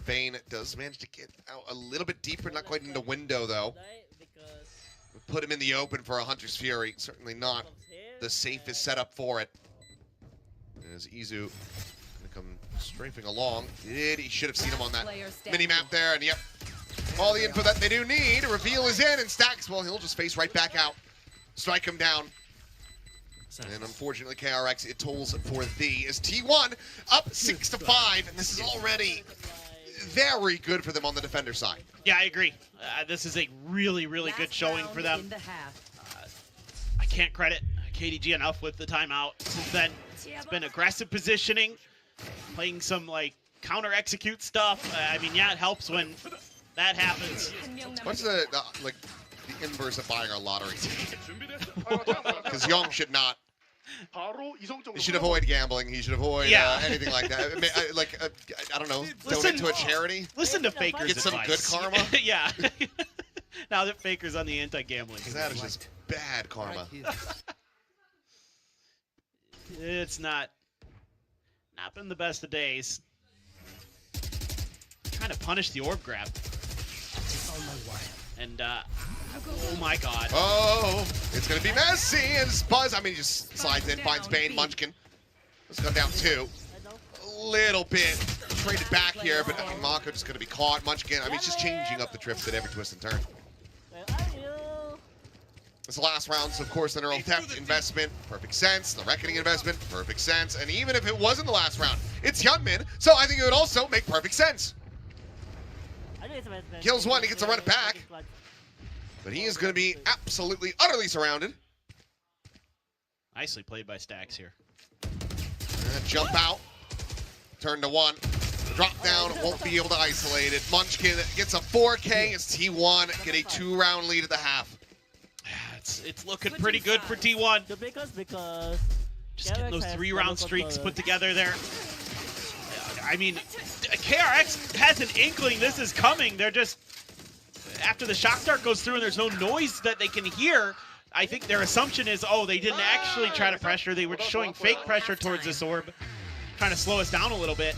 Bane does manage to get out a little bit deeper, not quite in the window though. Put him in the open for a Hunter's Fury. Certainly not the safest setup for it. As Izu going to come strafing along. He should have seen him on that mini-map there. And yep, all the info that they do need. Reveal is in, and Stacks, well, he'll just face right back out. Strike him down. And unfortunately, KRX, it tolls for thee. As T1 up 6-5, and this is already very good for them on the defender side. Yeah, I agree. This is a really, really good showing for them. I can't credit KDG enough with the timeout. Since then, it's been aggressive positioning, playing some like counter execute stuff. I mean, yeah, it helps when that happens. What's the inverse of buying our lottery ticket? Because Young should not. He should avoid gambling. He should avoid anything like that. I don't know, donate to a charity. Listen to Faker's Get some advice. good karma. Yeah. Now that Faker's on the anti-gambling. Because that is just bad karma. It's not been the best of days. Trying to punish the orb grab. And oh my god. Oh, it's going to be messy. And Buzz, I mean, he just slides in, finds Bane, Munchkin. Let's go down 2. A little little bit traded back here, but I mean, Mako just going to be caught. Munchkin, I mean, he's just changing up the drift at every twist and turn. Where are you? This last round's, of course, the neural theft investment, perfect sense. The reckoning investment, perfect sense. And even if it wasn't the last round, it's Hyunmin, so I think it would also make perfect sense. Kills one, he gets to run it back. But he is going to be absolutely, utterly surrounded. Nicely played by Stax here. And jump out. Turn to one. Drop down, won't be able to isolate it. Munchkin gets a 4K as T1 get a 2-round lead at the half. It's looking pretty good for T1. Because Just getting those 3-round streaks put together there. I mean, KRX has an inkling this is coming. They're just, after the shock dart goes through and there's no noise that they can hear, I think their assumption is, oh, they didn't actually try to pressure. They were showing fake pressure towards this orb, trying to slow us down a little bit.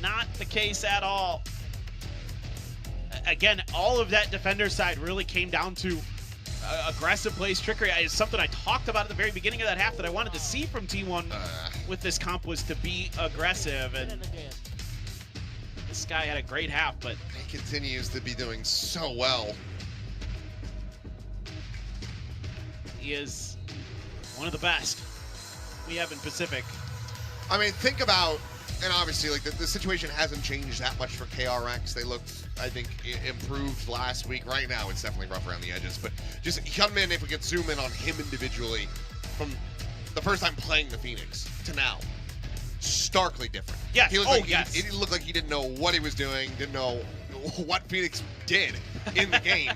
Not the case at all. Again, all of that defender side really came down to aggressive plays, trickery. Is something I talked about at the very beginning of that half that I wanted to see from T1 with this comp was to be aggressive. And this guy had a great half, but he continues to be doing so well. He is one of the best we have in Pacific. I mean, think about, and obviously, like the situation hasn't changed that much for KRX. They looked, I think, improved last week. Right now, it's definitely rough around the edges. But just Hyunmin, if we could zoom in on him individually, from the first time playing the Phoenix to now, starkly different. Yes. He looked Oh, like yes. He looked like he didn't know what he was doing, didn't know what Phoenix did in the game.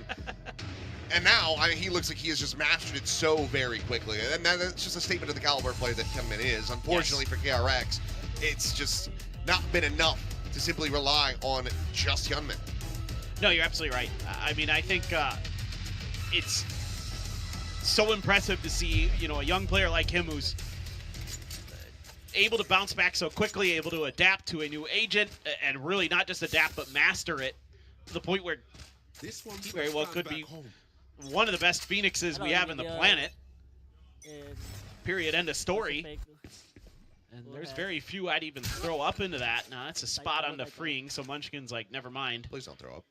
And now, I mean, he looks like he has just mastered it so very quickly. And that's just a statement of the caliber of player that Hyunmin is. Unfortunately for KRX, it's just not been enough to simply rely on just Hyunmin. No, you're absolutely right. I mean, I think it's so impressive to see, you know, a young player like him who's able to bounce back so quickly, able to adapt to a new agent, and really not just adapt but master it to the point where This one he very well could be one of the best Phoenixes we have in the planet. Period. End of story. And there's very few I'd even throw up into that. Now, that's a spot on the freeing, so Munchkin's like, never mind. Please don't throw up.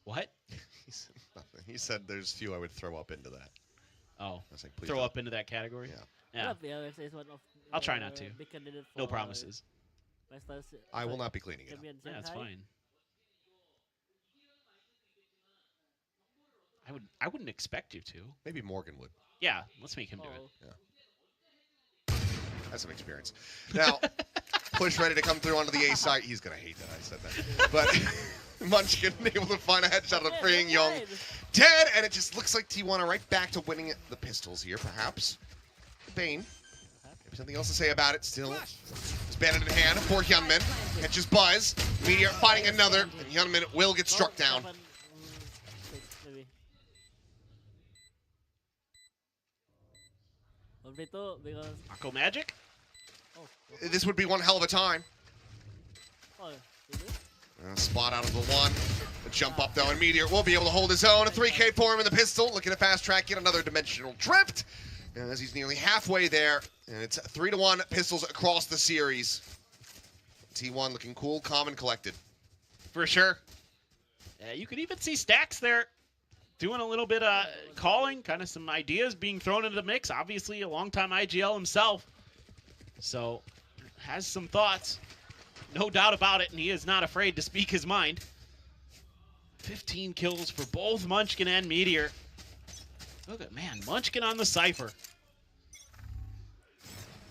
What? Nothing. He said there's few I would throw up into that. Oh, I was like, please throw don't. up into that category? Yeah. Yeah. I'll try not to. No promises. I will not be cleaning it up. Yeah, that's fine. I wouldn't expect you to. Maybe Morgan would. Yeah, let's make him do it. Yeah. That's some experience. Now, Push ready to come through onto the A site. He's going to hate that I said that. But Munchkin able to find a headshot of freeing Young. Dead, and it just looks like T1 are right back to winning the pistols here, perhaps. Bane. Maybe something else to say about it. Still, it's bandit in hand for Hyunmin. Catches Buzz. Meteor fighting another, and Hyunmin will get struck down. Mako Magic? This would be one hell of a time. Spot out of the one. A jump up though, and Meteor will be able to hold his own. A 3K for him in the pistol. Looking to fast track, get another dimensional drift. And as he's nearly halfway there, and it's 3-1 pistols across the series. T1 looking cool, calm, and collected. For sure. Yeah, you could even see Stax there doing a little bit of calling, kind of some ideas being thrown into the mix. Obviously, a longtime IGL himself. So, has some thoughts. No doubt about it, and he is not afraid to speak his mind. 15 kills for both Munchkin and Meteor. Look at, man, Munchkin on the Cypher.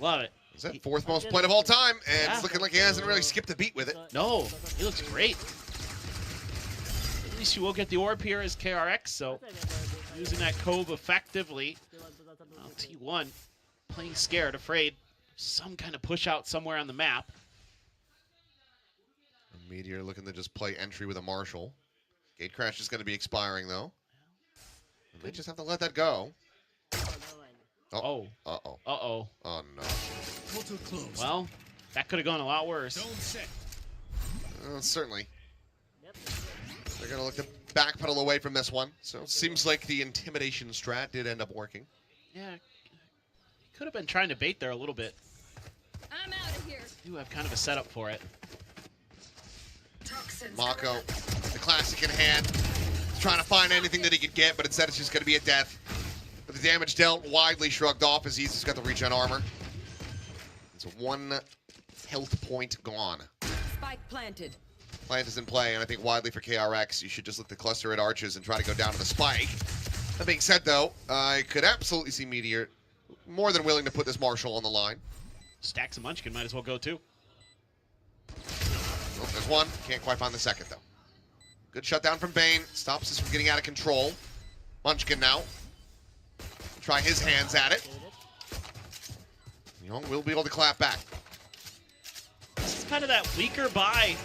Love it. Is that fourth most played of all time? And it's looking like he hasn't really skipped a beat with it. No, he looks great. At least you will get the orb here as KRX, so using that cove effectively. Now T1 playing scared, afraid. Some kind of push out somewhere on the map. And Meteor looking to just play entry with a Marshall. Gate crash is going to be expiring though. And they just have to let that go. Oh. Uh-oh. Uh-oh. Oh, no. Well, that could have gone a lot worse. Certainly. They're going to look to backpedal away from this one. So it seems like the intimidation strat did end up working. Yeah. Could have been trying to bait there a little bit. Do have kind of a setup for it. Mako, the classic in hand, trying to find anything that he could get, but instead it's just going to be a death. But the damage dealt widely shrugged off as he's got the regen armor. It's a 1 health point gone. Spike planted. Plant is in play, and I think widely for KRX, you should just look to cluster at arches and try to go down to the spike. That being said, though, I could absolutely see Meteor more than willing to put this Marshall on the line. Stacks of Munchkin might as well go too. Oh, there's one. Can't quite find the second, though. Good shutdown from Bane. Stops us from getting out of control. Munchkin now. Try his hands at it. Young will be able to clap back. This is kind of that weaker buy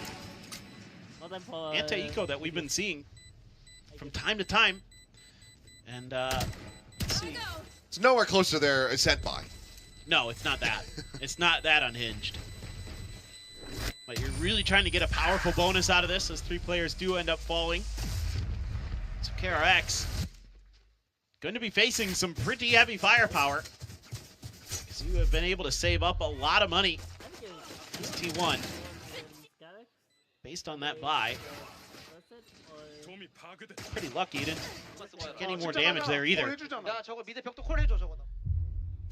anti-eco that we've been seeing from time to time. And let's see. It's nowhere close to their ascent buy. No, it's not that. It's not that unhinged. But you're really trying to get a powerful bonus out of this, as 3 players do end up falling. So KRX going to be facing some pretty heavy firepower, because you have been able to save up a lot of money. This T1, based on that buy, pretty lucky you didn't get any more damage there either.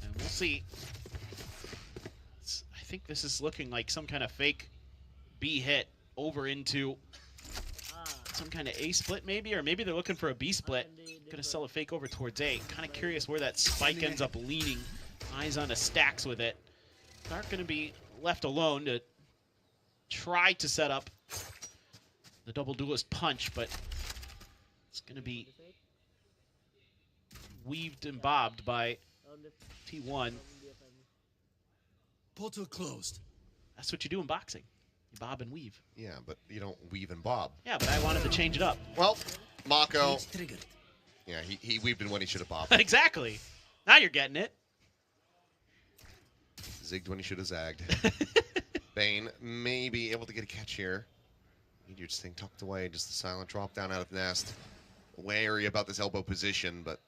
And we'll see. I think this is looking like some kind of fake B hit over into some kind of A split maybe, or maybe they're looking for a B split. Gonna sell a fake over towards A. Kind of curious where that spike ends up leaning. Eyes on the stacks with it. Aren't gonna be left alone to try to set up the double duelist punch, but it's gonna be weaved and bobbed by T1. Portal closed. That's what you do in boxing. You bob and weave. Yeah, but you don't weave and bob. Yeah, but I wanted to change it up. Well, Mako. Yeah, he weaved in when he should have bobbed. Exactly. Now you're getting it. Zigged when he should have zagged. Bane may be able to get a catch here. Meteor just staying tucked away, just the silent drop down out of the nest. Wary about this elbow position, but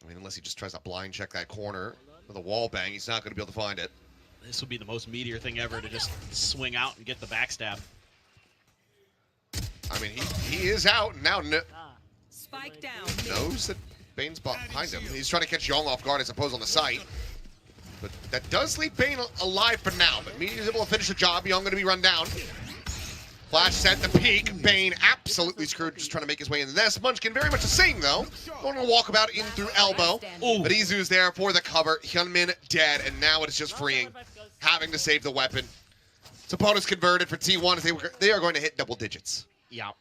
I mean, unless he just tries to blind check that corner with a wall bang, he's not going to be able to find it. This would be the most Meteor thing ever, to just swing out and get the backstab. I mean, he is out now. Spike down. Knows that Bane's behind him. He's trying to catch Young off guard, I suppose, on the site. But that does leave Bane alive for now. But Meteor's able to finish the job. Young going to be run down. Flash set the peak. Bane absolutely screwed, just trying to make his way in the nest. Munchkin very much the same, though. Going to walk about in through elbow. Ooh. But Izu's there for the cover. Hyunmin dead, and now it is just freeing. Having to save the weapon. Its opponent's converted for T1 as they are going to hit double digits. Yeah.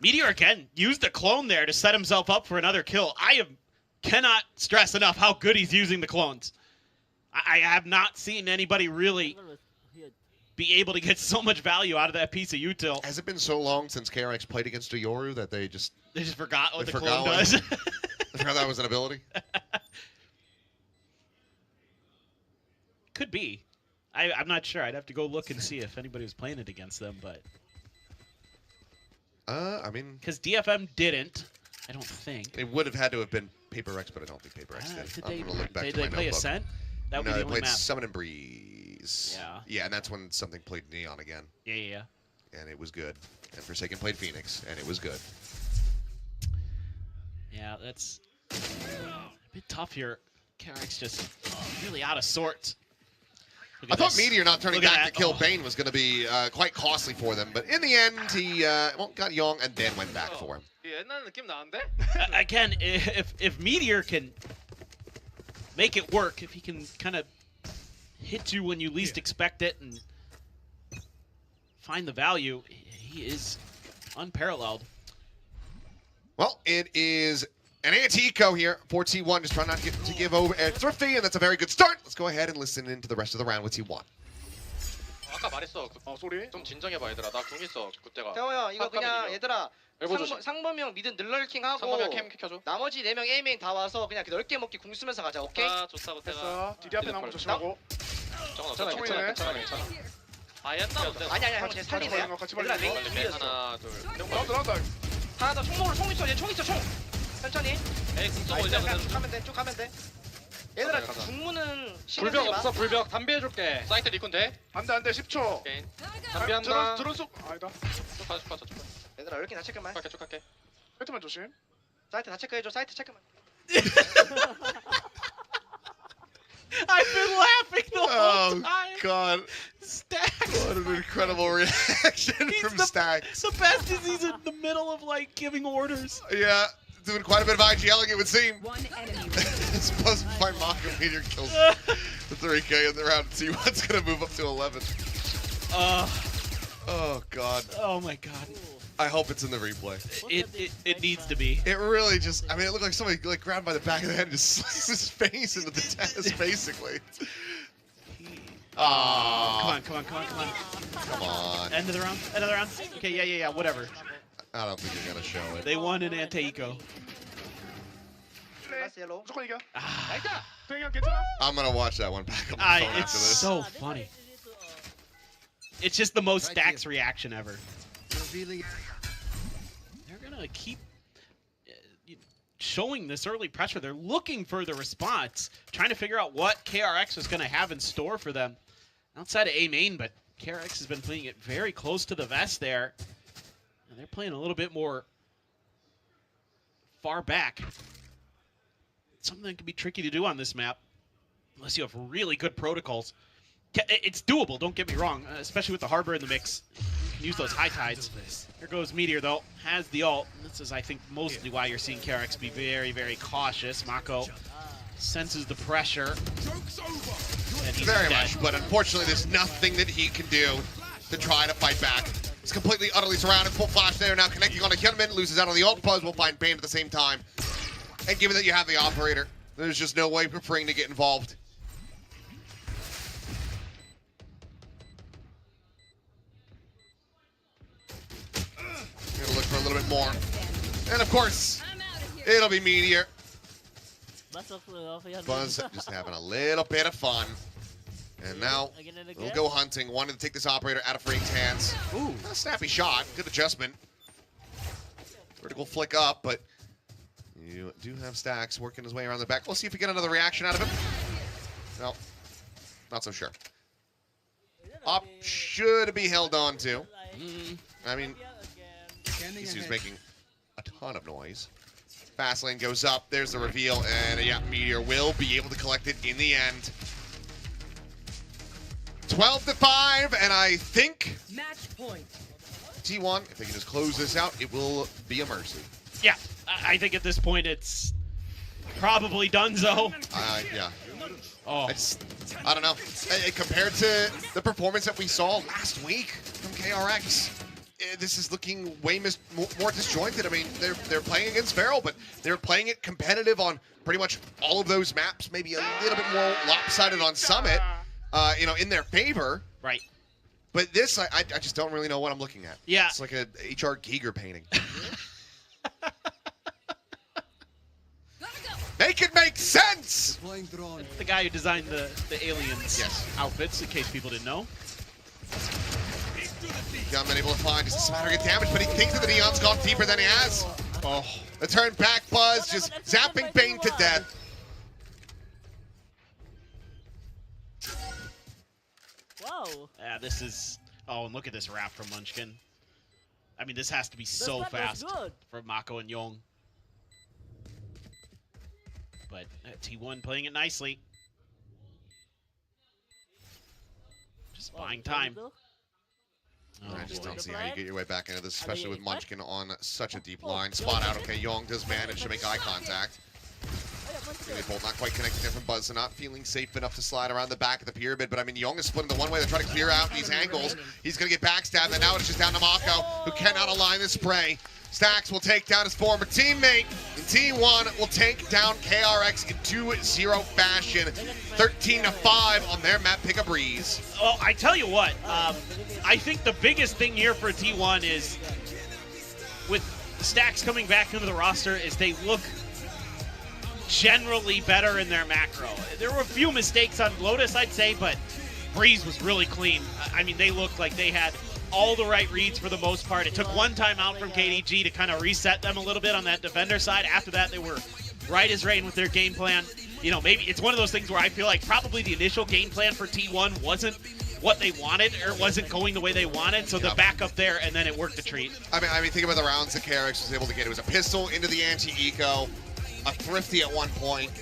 Meteor again used the clone there to set himself up for another kill. Cannot stress enough how good he's using the clones. I have not seen anybody really be able to get so much value out of that piece of util. Has it been so long since KRX played against Yoru that they just forgot what the clone does? I forgot that was an ability. Could be. I'm not sure. I'd have to go look and see if anybody was playing it against them, but I mean, because DFM didn't, I don't think. It would have had to have been Paper X, but I don't think Paper X did. I'm gonna look back did to they my play notebook. Ascent? That would No, be they the only played map. Summon and Breeze. Yeah. Yeah, and that's when something played Neon again. Yeah. And it was good. And Forsaken played Phoenix, and it was good. Yeah, that's a bit tough here. KRX just really out of sorts. I thought Meteor not turning back to kill Bane was going to be quite costly for them, but in the end, he got Young and then went back for him. Again, if Meteor can make it work, if he can kind of hit you when you least expect it and find the value, he is unparalleled. Well, it is an anti-eco here for T1, just trying not to give over Thrifty, and that's a very good start. Let's go ahead and listen into the rest of the round with T1. 아까 말했어. 소리? 좀 진정해봐 얘들아. 나 궁 있어 그때가. 태호야 이거 그냥 얘들아 상범형 미드 늘럴킹 하고 상범형 캠 켜줘. 나머지 4명 A메인 다 와서 그냥 넓게 먹기 궁 쓰면서 가자. 오케이? 아 좋다 그때가. 디디 앞에 나온 거 조심하고. 괜찮아. 아 옛날 어때? 아니야 형 쟤 살리네. 얘들아 메인 둘이었어. 하나 둘. 나온다. 하나 더 총목으로 총 있어. 얘 총 있어 총. 천천히. 에이 궁 쏘고 이제 쭉 가면 돼. 얘들아 중문은 불벽 없어 불벽 담배 해줄게. 사이트 리콘 돼? 안돼 10초. 오케이. 담배 한다. 드론 속 아니다. 쭉 가, 쭉 가, 쭉 가. 얘들아 이렇게 다 체크만. 쭉 갈게, 쭉 갈게. 사이트만 조심. 사이트 다 체크해줘. 사이트 체크만. I've been laughing the whole Oh time. God! Stacks. What an incredible reaction He's from the- Stacks. The best is he's in the middle of like giving orders. Yeah, doing quite a bit of IGLing, it would seem. One enemy. Oh my God. I hope it's in the replay. It needs to be. It really just, I mean, it looked like somebody like grabbed by the back of the head and just sliced his face into the desk, basically. Come on. Come on. End of the round. End of the round. Okay, yeah, whatever. I don't think you're gonna show it. They won in anti-eco. Last yellow. 무조건 이겨. 나이다. 그냥 괜찮아. I'm gonna watch that one back on my phone It's after this. so funny. It's just the most Stacks reaction ever. Revealing. They're gonna keep showing this early pressure. They're looking for the response, trying to figure out what KRX is gonna have in store for them outside of A main, but KRX has been playing it very close to the vest there. And they're playing a little bit more far back. It's something that can be tricky to do on this map, unless you have really good protocols. It's doable, don't get me wrong, especially with the Harbor in the mix. You can use those high tides. Here goes Meteor, though, has the ult. This is, I think, mostly why you're seeing KRX be very, very cautious. Mako senses the pressure. And he's Very dead. much, but unfortunately, there's nothing that he can do to try to fight back. He's completely, utterly surrounded. Full flash there, now connecting on a Hyunmin, loses out on the ult. Buzz will find Bane at the same time. And given that you have the operator, there's just no way for Fring to get involved. Gonna look for a little bit more. And of course, it'll be Meteor. Buzz just having a little bit of fun. And now, we'll go hunting, wanting to take this operator out of Fring's hands. Ooh, a snappy shot, good adjustment. Vertical flick up, but you do have Stacks working his way around the back. We'll see if we get another reaction out of him. No, not so sure. Up should be held on to. I mean, he's making a ton of noise. Fast lane goes up, there's the reveal, and yeah, Meteor will be able to collect it in the end. 12-5, and I think Match point. T1, if they can just close this out, it will be a mercy. Yeah, I think at this point it's probably Dunzo. Yeah. Oh. I don't know. Compared to the performance that we saw last week from KRX, this is looking way more disjointed. I mean, they're playing against Feral, but they're playing it competitive on pretty much all of those maps, maybe a little bit more lopsided on Summit, in their favor. Right. But this, I just don't really know what I'm looking at. Yeah. It's like a H.R. Giger painting. Make it make sense! It's the guy who designed the aliens outfits, in case people didn't know. He's been able to find just a smattering of damage, but he thinks that the Neon's gone deeper than he has. Oh, the turn back Buzz, just zapping Bane to death. Wow. Yeah, this is... Oh, and look at this wrap from Munchkin. I mean, this has to be so fast for Mako and Young. But T1 playing it nicely. Just buying time. I just don't see how you get your way back into this, especially with Munchkin on such a deep line. Spot out, okay, Young does manage to make eye contact. They both not quite connected there from Buzz, so not feeling safe enough to slide around the back of the pyramid, but I mean, Young is splitting the one way. They're trying to clear out these angles. He's going to get backstabbed, and now it's just down to Mako, who cannot align the spray. Stacks will take down his former teammate, and T1 will take down KRX in 2-0 fashion. 13-5 on their map, pick a breeze. Well, I tell you what, I think the biggest thing here for T1 is, with Stacks coming back into the roster, is they look generally better in their macro. There were a few mistakes on Lotus, I'd say, but Breeze was really clean. I mean, they looked like they had all the right reads for the most part. It took one time out from KDG to kind of reset them a little bit on that defender side. After that, they were right as rain with their game plan. you know, maybe it's one of those things where I feel like probably the initial game plan for T1 wasn't what they wanted or wasn't going the way they wanted, so they're back up there, and then it worked a treat. I mean, think about the rounds that KRX was able to get. It was a pistol into the anti-eco, a thrifty at one point,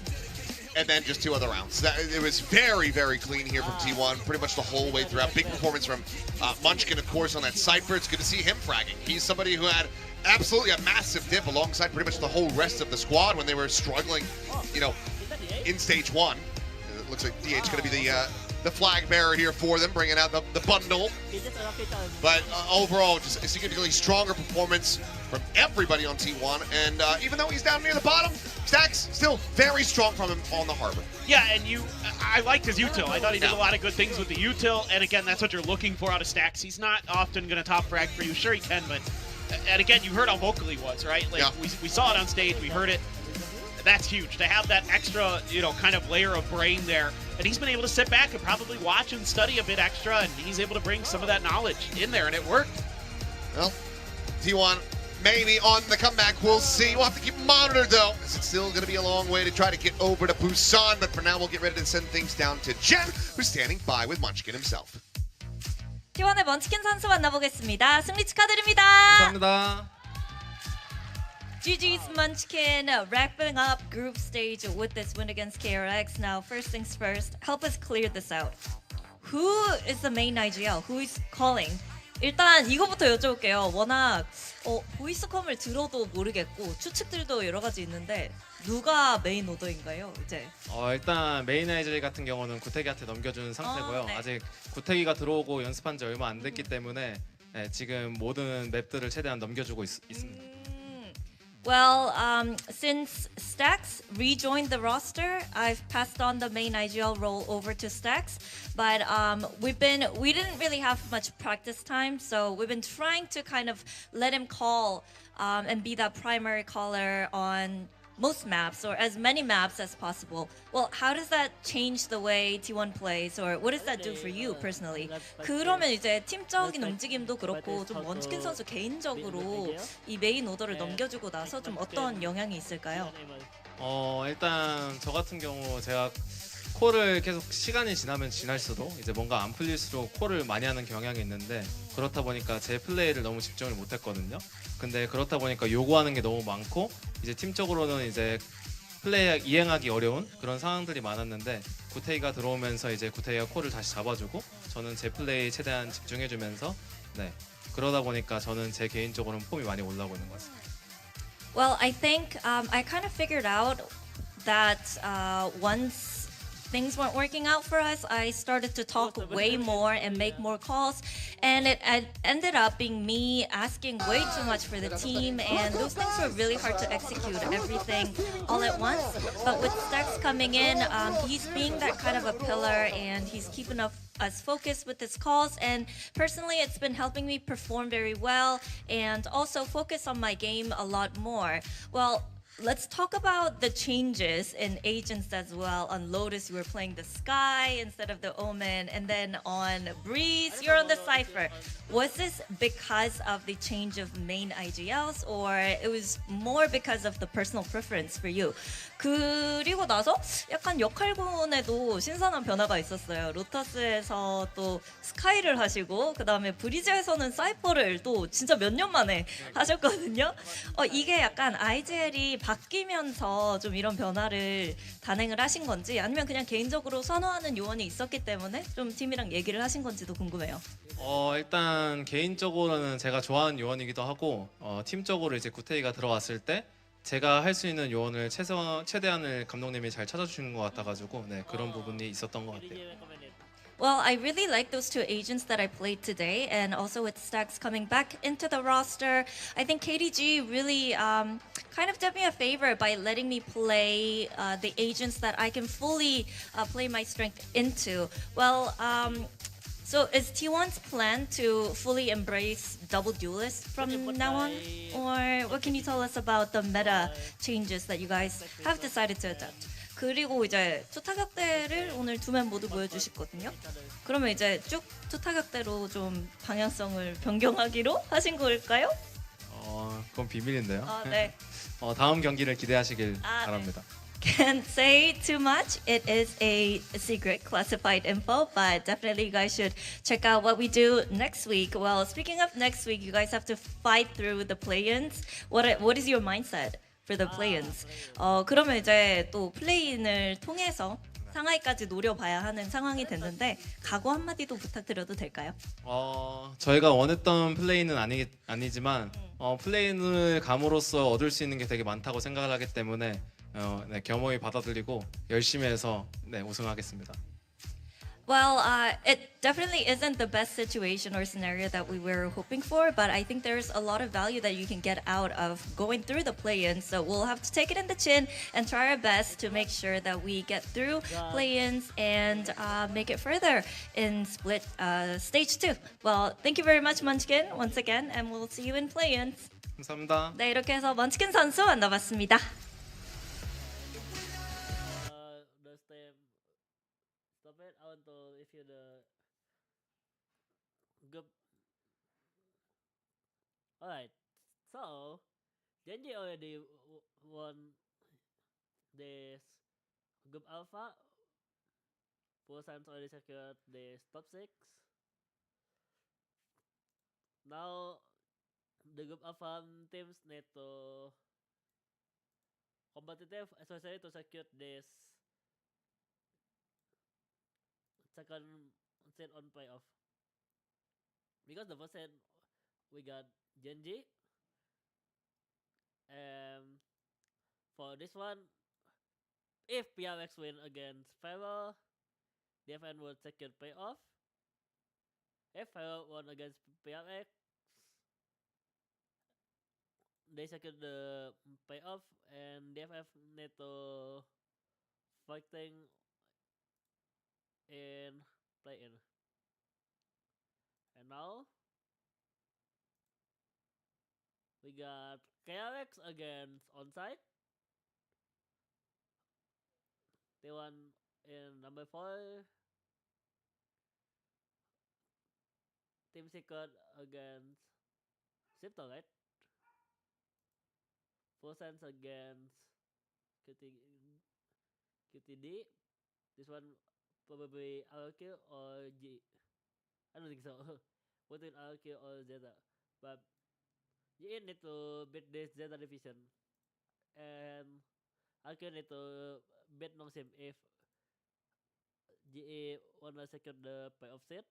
and then just 2 other rounds. It was very, very clean here from T1, pretty much the whole way throughout. Big performance from Munchkin, of course, on that Cypher. It's good to see him fragging. He's somebody who had absolutely a massive dip alongside pretty much the whole rest of the squad when they were struggling, you know, in stage 1. It looks like DH going to be the flag bearer here for them, bringing out the bundle. But overall, just a significantly stronger performance from everybody on T1. And even though he's down near the bottom, Stacks still very strong from him on the harbor. Yeah, and I liked his util. I thought he did a lot of good things with the util. And again, that's what you're looking for out of Stacks. He's not often going to top frag for you. Sure, he can, but and again, you heard how vocal he was, right? Like we saw it on stage, we heard it. That's huge to have that extra, you know, kind of layer of brain there. And he's been able to sit back and probably watch and study a bit extra, and he's able to bring some of that knowledge in there, and it worked. Well, T1 maybe on the comeback. We'll see. We'll have to keep monitored, though, as it's still going to be a long way to try to get over to Busan. But for now, we'll get ready to send things down to Jen, who's standing by with Munchkin himself. T1의 먼치킨 선수 만나보겠습니다. 승리 축하드립니다. 감사합니다. GG's Munchkin wrapping up group stage with this win against KRX. Now, first things first, help us clear this out. Who is the main IGL? Who is calling? 일단 이거부터 여쭤볼게요. 워낙 보이스컴을 들어도 모르겠고 추측들도 여러 가지 있는데 누가 메인 오더인가요? 이제 일단 메인 IGL 같은 경우는 구태기한테 넘겨준 상태고요. 네. 아직 구태기가 들어오고 연습한 지 얼마 안 됐기 때문에 지금 모든 맵들을 최대한 넘겨주고 있습니다. Well, since Stacks rejoined the roster, I've passed on the main IGL role over to Stacks. But we didn't really have much practice time, so we've been trying to kind of let him call and be that primary caller on most maps or as many maps as possible. Well, how does that change the way T1 plays, or what does that do for you personally? 그러면 이제 팀적인 움직임도 그렇고 좀 먼치킨 선수 개인적으로 이 메인 오더를 넘겨주고 나서 좀 어떤 영향이 있을까요? 일단 저 같은 경우 제가 콜을 계속 시간이 지나면 지날수록 이제 뭔가 안 풀릴수록 콜을 많이 하는 경향이 있는데 그렇다 보니까 제 플레이를 너무 집중을 못했거든요. 근데 그렇다 보니까 요구하는 게 너무 많고 이제 팀적으로는 이제 플레이 이행하기 어려운 그런 상황들이 많았는데 구태기가 들어오면서 이제 구태기가 콜을 다시 잡아주고 저는 제 플레이 최대한 집중해주면서 그러다 보니까 저는 제 개인적으로는 폼이 많이 올라오고 있는 것 같습니다. Well, I think I kind of figured out that once things weren't working out for us, I started to talk way more and make more calls, and it ended up being me asking way too much for the team, and those things were really hard to execute everything all at once. But with Stacks coming in, he's being that kind of a pillar, and he's keeping us focused with his calls, and personally it's been helping me perform very well and also focus on my game a lot more. Well, let's talk about the changes in agents as well. On Lotus, you were playing the Sky instead of the Omen, and then on Breeze, you're on the Cypher. Was this because of the change of main IGLs, or it was more because of the personal preference for you? 그리고 나서 약간 역할군에도 신선한 변화가 있었어요. 로터스에서 또 스카이를 하시고 그 다음에 브리즈에서는 사이퍼를 또 진짜 몇 년 만에 하셨거든요. 이게 약간 IGL이 바뀌면서 좀 이런 변화를 단행을 하신 건지 아니면 그냥 개인적으로 선호하는 요원이 있었기 때문에 좀 팀이랑 얘기를 하신 건지도 궁금해요. 일단 개인적으로는 제가 좋아하는 요원이기도 하고 팀적으로 이제 구태기가 들어왔을 때 제가 할 수 있는 요원을 최대한을 감독님이 잘 찾아주시는 것 같아가지고 그런 부분이 있었던 것 같아요. Well, I really like those two agents that I played today, and also with Stacks coming back into the roster, I think KDG really kind of did me a favor by letting me play the agents that I can fully play my strength into. Well, so is T1's plan to fully embrace double duelist from now on? Or what can you tell us about the meta changes that you guys have decided to adopt? 그리고 이제 투타격대를 오늘 두 맵 모두 보여주셨거든요. 그러면 이제 쭉 투타격대로 좀 방향성을 변경하기로 하신 걸까요? 그건 비밀인데요. 네. 다음 경기를 기대하시길 바랍니다. can't say too much. It is a secret classified info, but definitely you guys should check out what we do next week. Well, speaking of next week, you guys have to fight through the play-ins. What is your mindset for the play-ins? 그러면 이제 또 플레이인을 통해서 상하이까지 노려봐야 하는 상황이 됐는데 각오 한마디도 부탁드려도 될까요? 저희가 원했던 플레이는 아니지만 플레이인을 감으로써 얻을 수 있는 게 되게 많다고 생각을 하기 때문에 네, 겸허히 받아들이고 열심히 해서 네, 우승하겠습니다. Well, it definitely isn't the best situation or scenario that we were hoping for, but I think there's a lot of value that you can get out of going through the play-ins. So we'll have to take it in the chin and try our best to make sure that we get through play-ins and make it further in split stage 2. Well, thank you very much, Munchkin, once again, and we'll see you in play-ins. 감사합니다. 네, 이렇게 해서 먼치킨 선수 만나봤습니다. The step. Stop it. I want to review the group. Alright. So, Genji already won this group alpha. Busan's already secured this top 6. Now, the group alpha teams need to competitive, especially to secure this second set on playoff. Because the first set we got Genji, and for this one, if PRX win against Pharaoh, DFN will secure playoff. If Pharaoh won against PRX, they secure the playoff, and DFF need to fighting in play-in. And now we got KRX against onside. They won in number 4. Team Secret against Sipto, right? 4 cents against QTD. This one probably RQ or G. I don't think so. Between RQ or Zeta. But GE need to beat this Zeta division. And RQ need to beat Nongsim if GE wanna secure the playoff seat.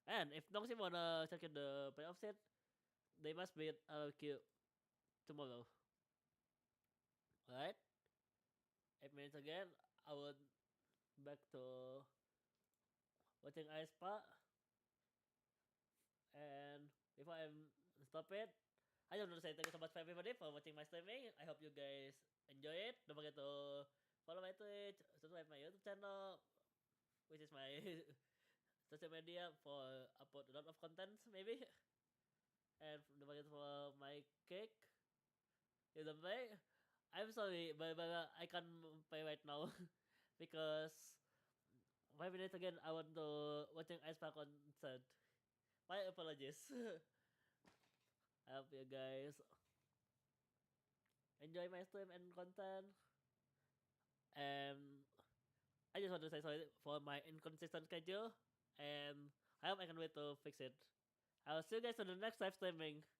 And if Nongsim wanna secure the playoff seat, they must beat RQ tomorrow. Alright? 8 minutes again. I would back to watching iSpa. And before I stop it, I just want to say thank you so much for everybody for watching my streaming. I hope you guys enjoy it. Don't forget to follow my Twitch, subscribe my YouTube channel, which is my social media for upload a lot of content maybe. And don't forget to follow my cake. You don't play? I'm sorry, but I can't play right now because 5 minutes again. I want to watching iSpa concert. My apologies. I hope you guys enjoy my stream and content. And I just want to say sorry for my inconsistent schedule, and I hope I can wait to fix it. I'll see you guys on the next live streaming.